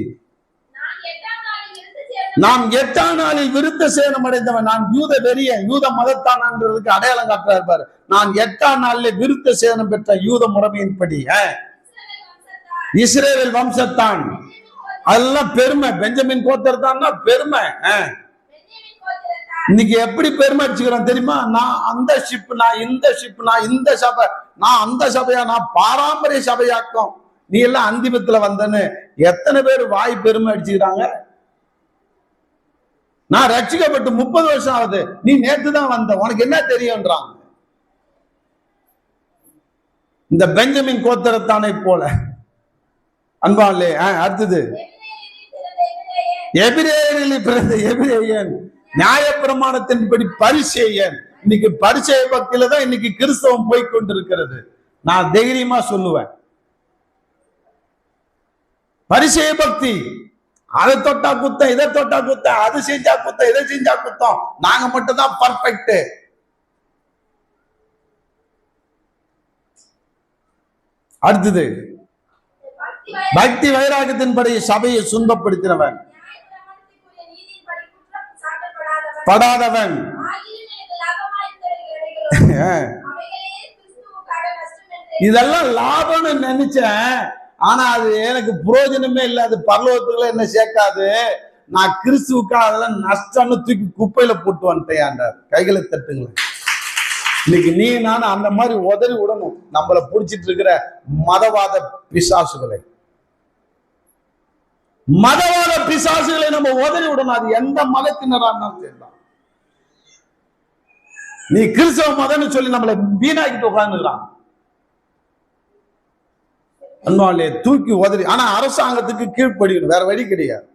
நாம் 8ஆம் நாளில் விருத்த சேதனம் அடைந்தவன். நான் யூத வெறியன், யூத மதத்தானன்றதுக்கு அடையாளம் காட்டுறாரு பாரு. நான் 8ஆம் நாளில் விருத்த சேதனம் பெற்ற யூத முறைமையின்படி இஸ்ரவேல் வம்சத்தான். அதெல்லாம் பெருமை. பெஞ்சமின் கோத்திரத்தான்னா பெருமை. இன்னைக்கு எப்படி பெருமை அடிச்சுக்கிறோம் தெரியுமா? நான் அந்த ஷிப், நான் இந்த ஷிப், நான் இந்த சபை, நான் அந்த சபையா, நான் பாரம்பரிய சபையாக்கும், நீ எல்லாம் அந்திமத்துல வந்தன்னு எத்தனை பேர் வாய் பெருமை அடிச்சுக்கிறாங்க. நான் ரட்சிக்கப்பட்டு 30 வருஷம் ஆகுது, நீ நேத்து தான் வந்த, உனக்கு என்ன தெரியும்ன்றாங்க. இந்த பெஞ்சமின் கோத்திரத்தானை போல. அன்பாலே, அடுத்தது எபிரேயரில் பிறந்த எபிரேயன், நியாய பிரமாணத்தின்படி பரிசேயன். இன்னைக்கு பரிசேய பக்தியில தான் இன்னைக்கு கிறிஸ்தவம் போய்கொண்டிருக்கிறது. நான் தைரியமா சொல்லுவேன், பரிசேய பக்தி. அதை தொட்டா குத்தம், இதை தொட்டா குத்தம், அது செஞ்சா குத்தம், இதை செஞ்சா குத்தம், நாங்க மட்டும் தான் பர்ஃபெக்ட். அடுத்தது பக்தி வைராகத்தின்படி சபையை சுன்பப்படுத்தினவன், படாதவன். இதெல்லாம் லாபம்னு நினைச்சேன், ஆனா அது எனக்கு பிரயோஜனமே இல்லை. அது பரலோகத்துக்குள்ள என்ன சேர்க்காது. நான் கிறிஸ்துவுக்காக அதெல்லாம் நஷ்டம்னு தூக்கி குப்பையில போட்டு வந்துட்டேன். கைகளை தட்டுங்களேன். இன்னைக்கு நீ நானும் அந்த மாதிரி உதறி விடணும் நம்மளை பிடிச்சிட்டு இருக்கிற மதவாத பிசாசுகளை. மதவாத பிசாசுகளை நம்ம உதறி விடணும். அது எந்த மதத்தினரா இருந்தாலும் சரிதான். நீ கிறிஸ்தவ மதம்னு சொல்லி நம்மளை வீணாக்கிட்டு உட்கார்ந்துக்கிறான். அன்பாலே தூக்கி உதறி. ஆனா அரசாங்கத்துக்கு கீழ்ப்படியணும், வேற வழி கிடையாது.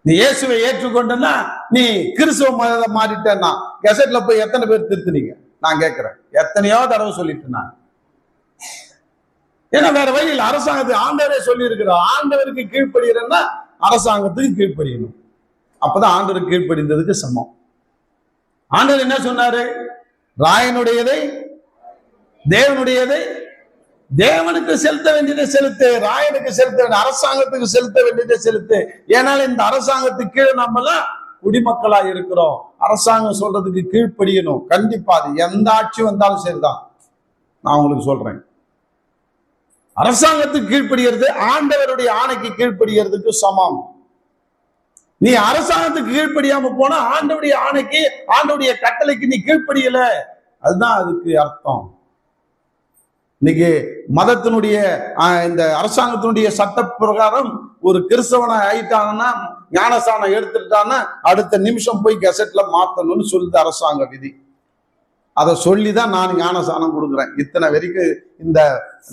நீ இயேசுவை ஏற்றுக்கொண்டனா நீ கிறிஸ்துவ மதத்தை மாறிட்டேன்னா கெசட்ல போய் எத்தனை பேர் திருத்துனீங்க? நான் கேட்கிறேன். எத்தனையோ தடவை சொல்லிட்டு நான். ஏன்னா வேற வழியில் அரசாங்கத்துக்கு ஆண்டவரே சொல்லி இருக்கிறார், ஆண்டவருக்கு கீழ்ப்படுகிறேன்னா அரசாங்கத்துக்கு கீழ்ப்படியணும். அப்பதான் ஆண்டவருக்கு கீழ்ப்படிந்ததுக்கு சமம். ஆண்டவர் என்ன சொன்னாரு? ராயனுடையதை தேவனுடையதை தேவனுக்கு செலுத்த வேண்டியதை செலுத்து, ராயனுக்கு செலுத்த வேண்டிய அரசாங்கத்துக்கு செலுத்த வேண்டியதை செலுத்து. ஏன்னால இந்த அரசாங்கத்துக்கு கீழே நம்ம எல்லாம் குடிமக்களா இருக்கிறோம். அரசாங்கம் சொல்றதுக்கு கீழ்ப்படியணும். கண்டிப்பா அது எந்த ஆட்சி வந்தாலும் சரிதான். நான் உங்களுக்கு சொல்றேன், அரசாங்கத்துக்கு கீழ்ப்படுகிறது ஆண்டவருடைய ஆணைக்கு கீழ்ப்படுகிறதுக்கு சமம். நீ அரசாங்கத்துக்கு கீழ்ப்படியாம போனா ஆண்டவருடைய ஆணைக்கு ஆண்டவருடைய கட்டளைக்கு நீ கீழ்ப்படியல, அதுதான் அதுக்கு அர்த்தம். இன்னைக்கு மதத்தினுடைய இந்த அரசாங்கத்தினுடைய சட்ட பிரகாரம் ஒரு கிறிஸ்தவனை ஆயிட்டாங்கன்னா, ஞானசானம் எடுத்துட்டான்னா அடுத்த நிமிஷம் போய் கெசட்ல மாத்தணும்னு சொல்லுது அரசாங்க விதி. அதை சொல்லிதான் நான் ஞானசானம் கொடுக்குறேன். இத்தனை வரைக்கும் இந்த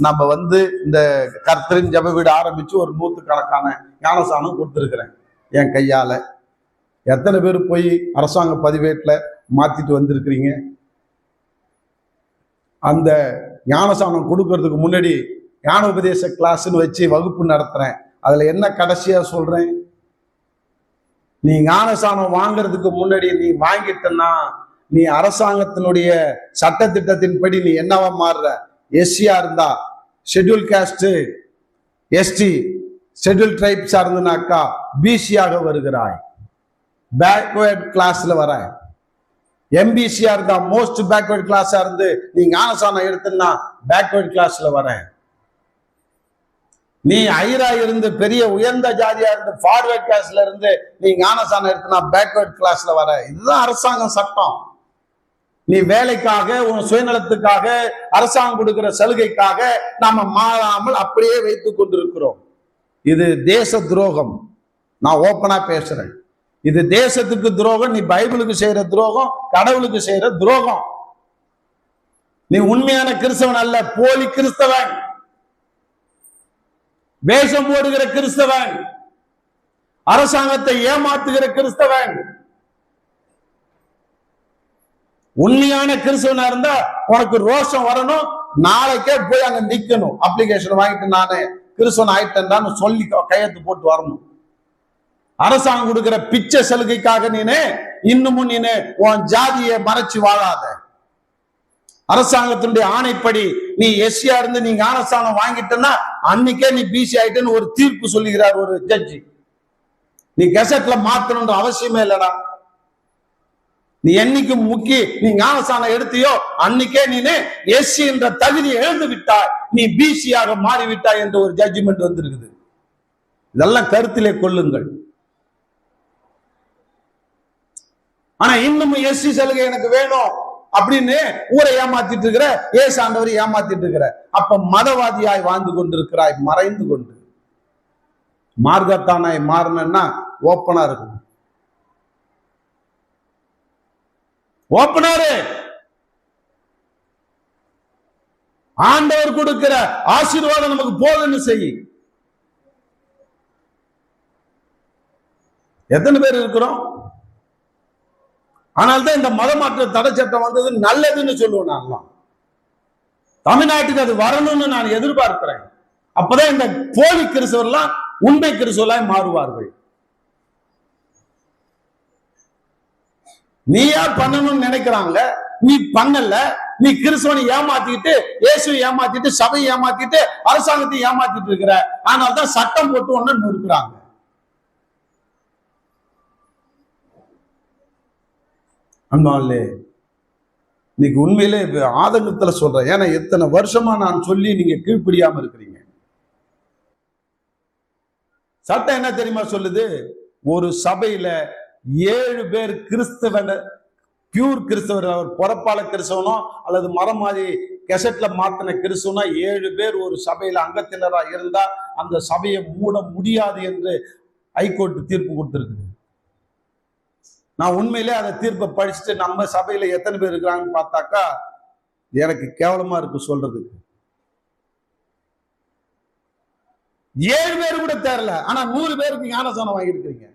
நம்ம இந்த கர்த்தரின் ஜெப வீடு ஆரம்பிச்சு ஒரு 100கணக்கான ஞானசானம் கொடுத்துருக்கிறேன் என் கையால. எத்தனை பேர் போய் அரசாங்க பதிவேட்டில் மாத்திட்டு வந்திருக்கிறீங்க? அந்த ஞானசானம் கொடுக்கறதுக்கு முன்னாடி ஞான உபதேச கிளாஸ்ன்னு வச்சு வகுப்பு நடத்துறேன். அதுல என்ன கடைசியா சொல்றேன்? நீ ஞானசானம் வாங்கறதுக்கு முன்னாடி நீ வாங்கிட்டனா நீ அரசாங்கத்தினுடைய சட்ட திட்டத்தின்படி நீ என்னவா மாறுற? எஸ்சியா இருந்தா ஷெட்யூல் காஸ்ட், எஸ்டி ஷெட்யூல் ட்ரைப்ஸா இருந்தனாக்கா பிசியாக வருகிறாய், பேக்வேர்ட் கிளாஸ்ல வர. எம்பிசியா இருந்தா மோஸ்ட் பேக்வர்ட் கிளாஸா இருந்து நீ ஞானசானம் எடுத்துன்னா பேக்வர்ட் கிளாஸ்ல வர. நீ ஐரா இருந்து பெரிய உயர்ந்த ஜாதியா இருந்து ஃபார்வர்ட் கிளாஸ்ல இருந்து நீ ஞானசானம் எடுத்துனா பேக்வர்ட் கிளாஸ்ல வர. இதுதான் அரசாங்கம் சட்டம். நீ வேலைக்காக உன் சுயநலத்துக்காக அரசாங்கம் கொடுக்கிற சலுகைக்காக நாம மாறாமல் அப்படியே வைத்துக் கொண்டிருக்கிறோம். இது தேச துரோகம். நான் ஓப்பனா பேசுறேன். இது தேசத்துக்கு துரோகம். நீ பைபிளுக்கு செய்யற துரோகம், கடவுளுக்கு செய்யற துரோகம். நீ உண்மையான கிறிஸ்தவன் அல்ல, போலி கிறிஸ்தவன், வேஷம் போடுகிற கிறிஸ்தவன், அரசாங்கத்தை ஏமாத்துகிற கிறிஸ்தவன். உண்மையான கிறிஸ்தவனா இருந்தா உனக்கு ரோஷம் வரணும், நாளைக்கே போய் அங்க நிக்கணும். அப்ளிகேஷன் வாங்கிட்டு நானே கிறிஸ்தவன் ஆயிட்டேன்னு சொல்லி கையெழுத்து போட்டு வரணும். அரசாங்கம் கொடுக்கிற பிச்சை சலுகைக்காக இன்னமும் உன் ஜாதியை மறைச்சு வாழாத. அரசாங்கத்தினுடைய ஆணைப்படி நீ எஸ்சியா இருந்து நீங்க ஞானஸ்தானம் வாங்கிட்டேன்னா அன்னைக்கே நீ பிசி ஆயிட்டேன்னு ஒரு தீர்ப்பு சொல்லுகிறார் ஒரு ஜட்ஜி. நீ கெசட்ல மாத்தணும்ன்ற அவசியமே இல்லடா. நீ என்னைக்கு நீ ஞானஸ்தானம் எடுத்தியோ அன்னைக்கே எஸ்சி என்ற தகுதியை எழுந்து விட்டாய், நீ பிசியாக மாறிவிட்டாய் என்று ஒரு ஜட்ஜ்மெண்ட் வந்திருக்குது. இதெல்லாம் கருத்திலே கொள்ளுங்கள். ஆனா இன்னமும் எஸ்சி சலுகை எனக்கு வேணும் அப்படின்னு ஊரை ஏமாத்திட்டு இருக்கிற, ஏசாண்டவரை ஏமாத்திட்டு இருக்கிற. அப்ப மதவாதியாய் வாழ்ந்து கொண்டிருக்கிறாய், மறைந்து கொண்டு. மார்க்கத்தானாய் மாறினா ஓப்பனா இருக்கும். ஓப்பனாரு ஆண்டவர் கொடுக்கிற ஆசீர்வாதம் நமக்கு போதுன்னு செய். எத்தனை பேர் இருக்கிறோம்? ஆனால்தான் இந்த மதமாற்ற தடை சட்டம் வந்தது நல்லதுன்னு சொல்லுவேன். நான் தமிழ்நாட்டுக்கு அது வரணும்னு நான் எதிர்பார்க்கிறேன். அப்பதான் இந்த போலி கிறிஸ்தவர்லாம் உண்மை கிறிஸ்தவர்களாய் மாறுவார்கள். நீயா பண்ணணும்னு நினைக்கிறாங்க, நீ பண்ணல. நீ கிறிஸ்தவனை ஏமாத்திட்டு, இயேசுவை ஏமாத்திட்டு, சபையை ஏமாத்திட்டு, அரசாங்கத்தை ஏமாத்திட்டு இருக்கிற. ஆனால்தான் சட்டம் போட்டு ஒண்ணு நிறுத்துறாங்க. அண்ணாலே இன்னைக்கு உண்மையிலே ஆதங்கத்துல சொல்றேன். ஏன்னா எத்தனை வருஷமா நான் சொல்லி நீங்க கீழ்ப்படியாம இருக்கிறீங்க. சட்டம் என்ன தெரியுமா சொல்லுது? ஒரு சபையில 7 பேர் கிறிஸ்தவன், பியூர் கிறிஸ்தவர், அவர் பொறப்பால கிறிஸ்தவனோ அல்லது மரம் மாதிரி கெசட்ல மாத்தின கிறிஸ்தவனோ 7 பேர் ஒரு சபையில அங்கத்தினரா இருந்தா அந்த சபையை மூட முடியாது என்று ஹைகோர்ட் தீர்ப்பு கொடுத்திருக்குது. நான் உண்மையிலே அந்த தீர்ப்பை படிச்சுட்டு நம்ம சபையில எத்தனை பேர் இருக்கிறாங்கன்னு பார்த்தாக்கா எனக்கு கேவலமா இருக்கு சொல்றதுக்கு. 7 பேர் கூட தேரல, ஆனா 100 பேருக்கு ஞானஸ்நானம் வாங்கியிருக்கிறீங்க.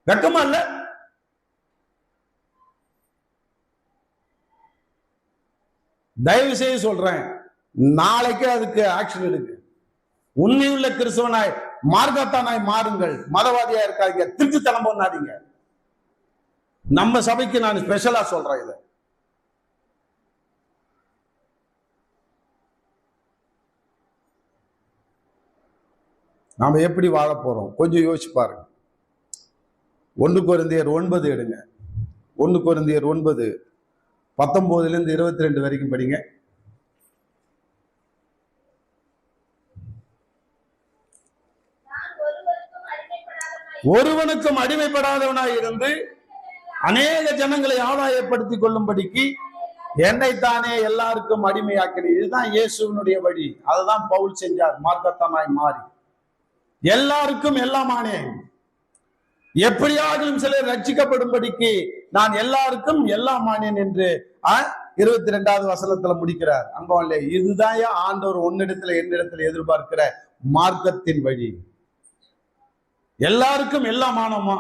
வெக்கமா இல்ல? தயவு செய்து சொல்றேன், நாளைக்கு அதுக்கு ஆக்ஷன் எடுக்கு. உண்மையுள்ள கிறிஸ்தவனாய் மார்க்கத்தானாய் மாறுங்கள். மதவாதியா இருக்காதீங்க, திருட்டுத்தனம் பண்ணாதீங்க. நம்ம சபைக்கு நான் ஸ்பெஷலா சொல்றேன். இதை நாம எப்படி வாழ போறோம் கொஞ்சம் யோசிச்சு பாருங்க. 1 கொரிந்தியர் 9 எடுங்க. 1 கொரிந்தியர் 9 19 22 வரைக்கும் படிங்க. ஒருவனுக்கும் அடிமைப்படாதவனாய் இருந்து அநேக ஜனங்களை ஆதாயப்படுத்திக் கொள்ளும்படிக்கு என்னைத்தானே எல்லாருக்கும் அடிமையாக்கினேன். இதுதான் இயேசுவினுடைய வழி. அதுதான் பவுல் செஞ்சார். மார்க்கத்தானாய் மாறி எல்லாருக்கும் எல்லாமானேன். எப்படியாகிலும் சிலர் ரட்சிக்கப்படும்படிக்கு நான் எல்லாருக்கும் எல்லாமானேன் என்று 22வது வசனத்துல முடிக்கிறார். அங்கே இதுதான் ஆண்டவர் உன்னிடத்துல என்னிடத்துல எதிர்பார்க்கிற மார்க்கத்தின் வழி. எல்லாருக்கும் எல்லாமானமா,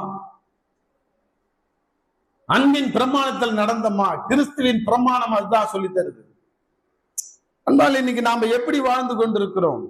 அன்பின் பிரமாணத்தில் நடந்தமா, கிறிஸ்துவின் பிரமாணம் அதுதான் சொல்லி தருது. அன்பால் இன்னைக்கு நாம எப்படி வாழ்ந்து கொண்டிருக்கிறோம்?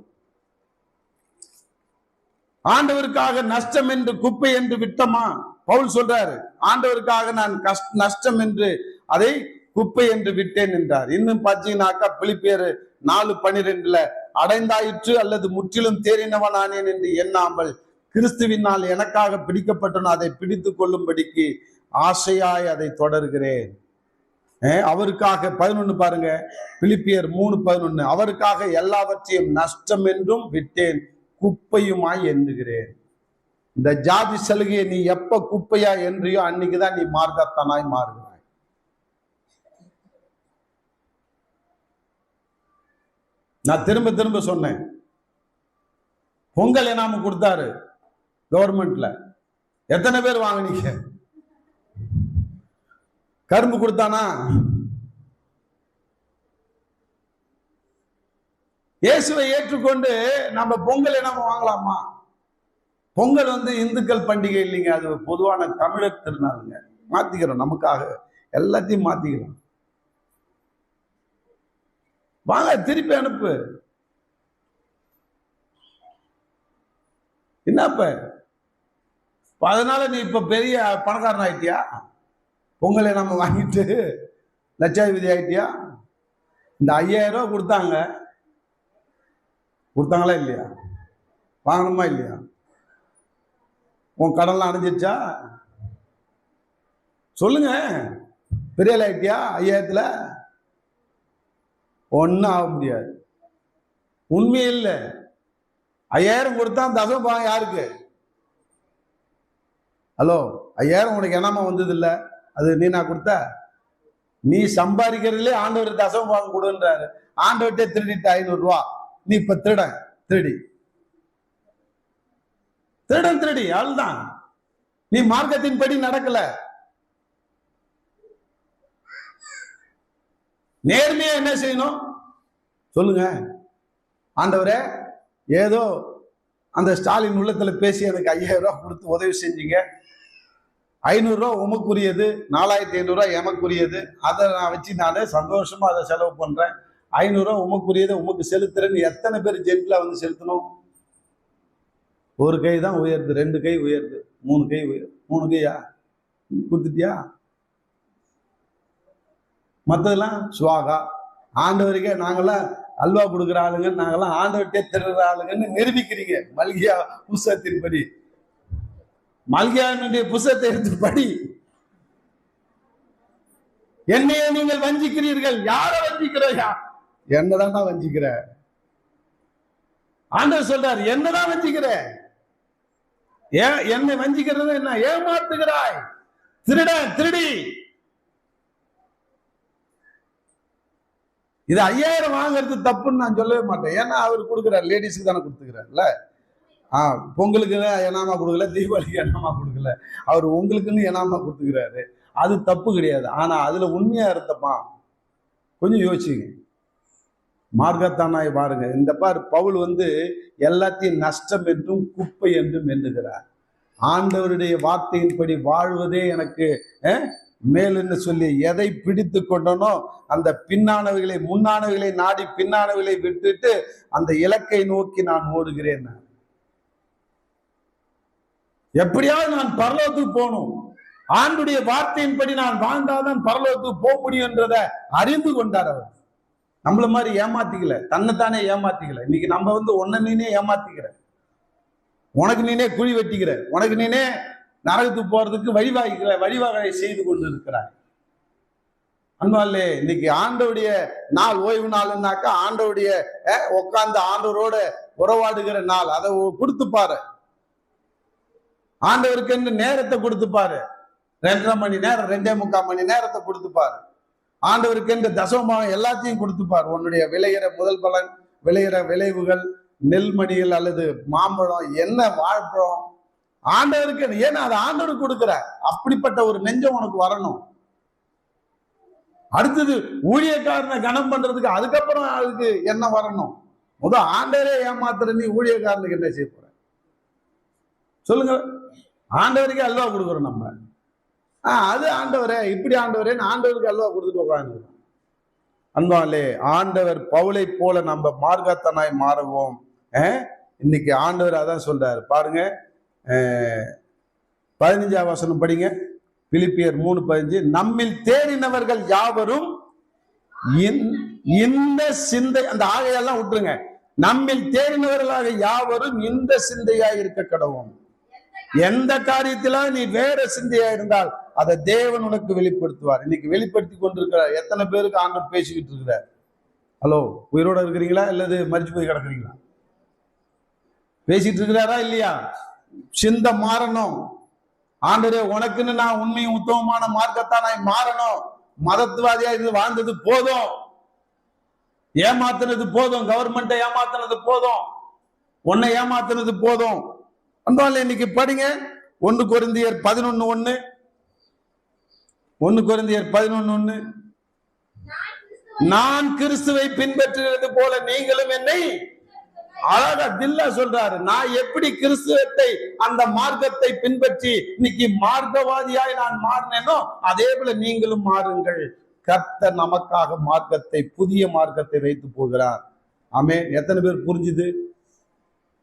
ஆண்டவருக்காக நஷ்டம் என்று குப்பை என்று விட்டமா? பவுல் சொல்றாரு, ஆண்டவருக்காக நான் நஷ்டம் என்று அதை குப்பை என்று விட்டேன் என்றார். இன்னும் பார்த்தீங்கன்னாக்கா பிலிப்பியர் 4:12 அடைந்தாயிற்று அல்லது முற்றிலும் தேறினவன் ஆனேன் என்று எண்ணாமல் கிறிஸ்துவினால் எனக்காக பிடிக்கப்பட்டன அதை பிடித்துக் கொள்ளும்படிக்கு ஆசையாய் அதை தொடர்கிறேன். அவருக்காக 11 பாருங்க, பிலிப்பியர் 3:11 அவருக்காக எல்லாவற்றையும் நஷ்டம் என்றும் விட்டேன், குப்பையுமாய் எண்ணுகிறேன். இந்த ஜாதி சலுகையை நீ எப்ப குப்பையா என்றியோ அன்னைக்குதான் நீ மார்க்கத்தானாய் மாறுகிறாய். நான் திரும்ப திரும்ப சொன்னேன், பொங்கல் எனாம கொடுத்தாரு கவர்மெண்ட்ல, எத்தனை பேர் வாங்கினீங்க? கரும்பு கொடுத்தானா? இயேசுவை ஏற்றுக்கொண்டு நம்ம பொங்கல் நம்ம வாங்கலாமா? பொங்கல் இந்துக்கள் பண்டிகை இல்லைங்க, அது பொதுவான தமிழர் திருநாளுங்க. மாத்திக்கிறோம், நமக்காக எல்லாத்தையும் மாத்திக்கிறோம். வாங்க திருப்பி அனுப்பு. என்னப்ப அதனால நீ இப்ப பெரிய பணக்காரன் ஆயிட்டியா? பொங்கலை நம்ம வாங்கிட்டு லட்சாதிபதி ஆயிட்டியா? இந்த 5000 ரூபாய் கொடுத்தாங்களா இல்லையா? வாங்கணுமா இல்லையா? உன் கடன்லாம் அடைஞ்சிருச்சா? சொல்லுங்க. பெரிய ஆயிட்டியா? 5000த்துல ஒன்னும் ஆக முடியாது. உண்மை இல்லை. 5000 கொடுத்தா தசமபாகம் யாருக்கு? ஹலோ, 5000 உனக்கு என்னமா வந்தது இல்ல? அது நீ நான் கொடுத்த? நீ சம்பாதிக்கிறதுலே ஆண்டவர் தசமபாகம் கொடுன்றாரு. ஆண்டவர்கிட்ட திருடிட்ட 500 ரூபா. நீ இப்ப திருடி அதுதான். நீ மார்க்கத்தின் படி நடக்கல. நேர்மையா என்ன செய்யணும் சொல்லுங்க. ஆண்டவரே, ஏதோ அந்த ஸ்டாலின் உள்ளத்துல பேசி எனக்கு 5000 ரூபாய் கொடுத்து உதவி செஞ்சீங்க. 500 ரூபாய் உமக்குரியது, 4500 ரூபாய் எமக்குரியது. அதை நான் வச்சு நான் சந்தோஷமா அதை செலவு பண்றேன். 500 ரூபாய் உமக்குரியதை உமக்கு செலுத்துறேன்னு எத்தனை பேர் ஜென்ட்ல செலுத்தணும்? ஒரு கை தான் உயருது, 2 கை உயருது, 3 கை உயருது. 3 கையா குத்துட்டியா? மற்றதெல்லாம் சுவாகா. ஆண்டவருக்கே நாங்கெல்லாம் அல்வா கொடுக்குற ஆளுங்க, நாங்கெல்லாம் ஆண்டவர்கிட்டே திருடுற ஆளுங்கன்னு நிரூபிக்கிறீங்க. மல்கியா புஸ்தகத்தின் படி, மல்கியானுடைய புஸ்தகத்தை எடுத்து படி. என்னையே நீங்கள் வஞ்சிக்கிறீர்கள். யார வஞ்சிக்கிறா? என்னதான் வஞ்சிக்கிற? ஆண்டவர் சொல்றார், என்னதான் வஞ்சிக்கிற? என்னை வஞ்சிக்கிறது என்ன? ஏமாத்துகிறாய், திருடி. இது 5000 வாங்குறது தப்புன்னு நான் சொல்லவே மாட்டேன். ஏன்னா அவர் கொடுக்குறாரு, லேடிஸுக்கு தானே கொடுத்துக்கிறாருல்ல. பொங்கலுக்கு எனாமா கொடுக்கல, தீபாவளிக்கு எனாமா கொடுக்கல, அவர் உங்களுக்குன்னு எனாமா கொடுத்துக்கிறாரு. அது தப்பு கிடையாது. ஆனா அதுல உண்மையா இருந்தப்பா கொஞ்சம் யோசிச்சுங்க. மார்க்கத்தானாய் பாருங்க. இந்த பாரு, பவுல் எல்லாத்தையும் நஷ்டம் என்றும் குப்பை என்றும் எண்ணுகிறார். ஆண்டவருடைய வார்த்தையின்படி வாழ்வதே எனக்கு மேலுன்னு சொல்லி எதை பிடித்து கொண்டனோ அந்த பின்னானவைகளை முன்னானவைகளை நாடி பின்னானவைகளை விட்டுட்டு அந்த இலக்கை நோக்கி நான் ஓடுகிறேன். எப்படியாவது நான் பரலோகத்துக்கு போகணும், ஆண்டுடைய வார்த்தையின்படி நான் வாழ்ந்தாதான் பரலோகத்துக்கு போக முடியும் என்றதை அறிந்து கொண்டார் அவர். நம்மள மாதிரி ஏமாத்திக்கல, தன்னைத்தானே ஏமாத்திக்கல. இன்னைக்கு நம்ம ஒன்ன நீனே ஏமாத்திக்கிற, உனக்கு நீனே குழி வெட்டிக்கிற, உனக்கு நீனே நரகத்துக்கு போறதுக்கு வழிவகை செய்து கொண்டு இருக்கிறாய். அன்பாலே, இன்னைக்கு ஆண்டவருடைய நாள், ஓய்வு நாள்னாக்கா ஆண்டவருடைய உட்கார்ந்து ஆண்டவரோட உறவாடுகிற நாள். அதை கொடுத்து பாரு, ஆண்டவருக்கு என்று நேரத்தை கொடுத்து பாரு. 2.5 மணி நேரம் 2.75 மணி நேரத்தை கொடுத்து பாரு. ஆண்டவருக்கு என்று தசமமாக எல்லாத்தையும் கொடுத்துப்பார். உன்னுடைய விளையிற முதல் பலன், விளையிற விளைவுகள், நெல்மணிகள் அல்லது மாம்பழம், என்ன வாழ்ப்பழம் ஆண்டவருக்கு, ஏன்னா அது ஆண்டவருக்கு கொடுக்குற. அப்படிப்பட்ட ஒரு நெஞ்சம் உனக்கு வரணும். அடுத்தது ஊழியக்காரனை கனம் பண்றதுக்கு அதுக்கப்புறம் அதுக்கு என்ன வரணும்? முதல் ஆண்டவரே ஏமாத்துற நீ ஊழியக்காரனுக்கு என்ன செய்ய போற சொல்லுங்க? ஆண்டவருக்கே அல்வா கொடுக்குறோம் நம்ம. அது ஆண்டவரே, இப்படி ஆண்டவரே ஆண்டவருக்கு அல்வா கொடுத்துட்டு உட்காந்து. அன்பாலே, ஆண்டவர் பவுலை போல நம்ம மார்க்கத்தனாய் மாறுவோம். இன்னைக்கு ஆண்டவர் அதான் சொல்றாரு பாருங்க. 15ஆம் வசனம் படிங்க, பிலிப்பியர் 3:15. நம்மில் தேறினவர்கள் யாவரும் இந்த சிந்தை, அந்த ஆகையெல்லாம் விட்டுருங்க, நம்மில் தேறினவர்களாக யாவரும் இந்த சிந்தையா இருக்க கடவும். எந்த காரியத்தில நீ வேற சிந்தையா இருந்தால் அதை தேவன் உனக்கு வெளிப்படுத்துவார். இன்னைக்கு வெளிப்படுத்தி கொண்டிருக்கிறார். எத்தனை பேருக்கு ஆண்டவர் பேசிக்கிட்டு இருக்கிறார்? ஹலோ, உயிரோட இருக்கிறீங்களா இல்லது மரிச்சு போய் கிடக்குறீங்களா? பேசிட்டு இருக்கிறாரா இல்லையா? சிந்தை மாறணும். ஆண்டவரே, உனக்குன்னு நான் உண்மையும் உத்தமமான மார்க்கத்தான் நான் மாறணும். மதத்துவாதியா இது வாழ்ந்தது போதும், ஏமாத்துனது போதும், கவர்மெண்ட்டை ஏமாத்துனது போதும், உன்னை ஏமாத்துனது போதும். அன்பாலே, இன்னைக்கு படிங்க 1 கொரிந்தியர் 11:1. 1 கொரிந்தியர் 11:1. நான் கிறிஸ்துவை பின்பற்றுகிறது போல நீங்களும் என்னை, அழகா தில்லா சொல்றாரு, நான் எப்படி கிறிஸ்துவத்தை அந்த மார்க்கத்தை பின்பற்றி இன்னைக்கு மார்க்கவாதியாய் நான் மாறினேனோ அதே போல நீங்களும் மாறுங்கள். கர்த்தர் நமக்காக மார்க்கத்தை, புதிய மார்க்கத்தை வைத்து போகிறார். ஆமென். எத்தனை பேர் புரிஞ்சுது?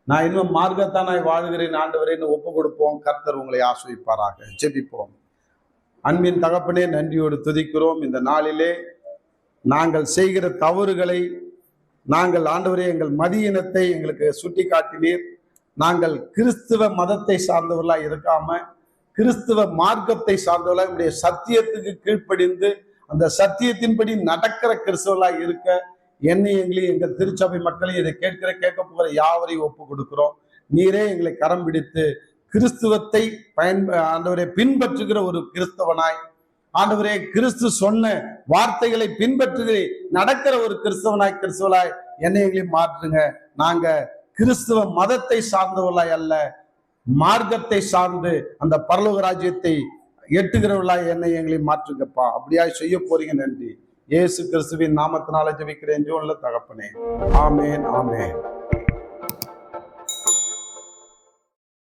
நான் இன்னும் மார்க்கத்தானாய் வாழ்கிறேன் ஆண்டவரேன்னு ஒப்பு கொடுப்போம். கர்த்தர் உங்களை ஆசீர்வதிப்பாராக. ஜெபிப்போம். அன்பின் தகப்பனே, நன்றியோடு துதிக்கிறோம். இந்த நாளிலே நாங்கள் செய்கிற தவறுகளை, நாங்கள் ஆண்டவரே எங்கள் மதியினத்தை எங்களுக்கு சுட்டி காட்டினீர். நாங்கள் கிறிஸ்துவ மதத்தை சார்ந்தவர்களாக இருக்காம கிறிஸ்துவ மார்க்கத்தை சார்ந்தவர்களாக நம்முடைய சத்தியத்துக்கு கீழ்ப்படிந்து அந்த சத்தியத்தின்படி நடக்கிற கிறிஸ்தவர்களாக இருக்க என்னை, எங்களையும் எங்கள் திருச்சபை மக்களையும் இதை கேட்க போகிற யாவரையும் ஒப்பு கொடுக்கிறோம். நீரே எங்களை கரம் பிடித்து கிறிஸ்துவத்தை ஆண்டவரை பின்பற்றுகிற ஒரு கிறிஸ்தவனாய், ஆண்டவரே கிறிஸ்து சொன்ன வார்த்தைகளை பின்பற்றி நடக்கிற ஒரு கிறிஸ்தவனாய் என்னை எங்களையும் மாற்றுங்க. நாங்க கிறிஸ்துவ மதத்தை சார்ந்தவர்களாய் அல்ல, மார்க்கத்தை சார்ந்து அந்த பரலோக ராஜ்யத்தை எட்டுகிறவர்களாய் என்னை எங்களையும் மாற்றுங்கப்பா. அப்படியாய் செய்ய போறீங்க. நன்றி. இயேசு கிறிஸ்துவின் நாமத்தினால ஜெபிக்கிறேன் ஜீவனுள்ள தகப்பனே. ஆமேன், ஆமேன்.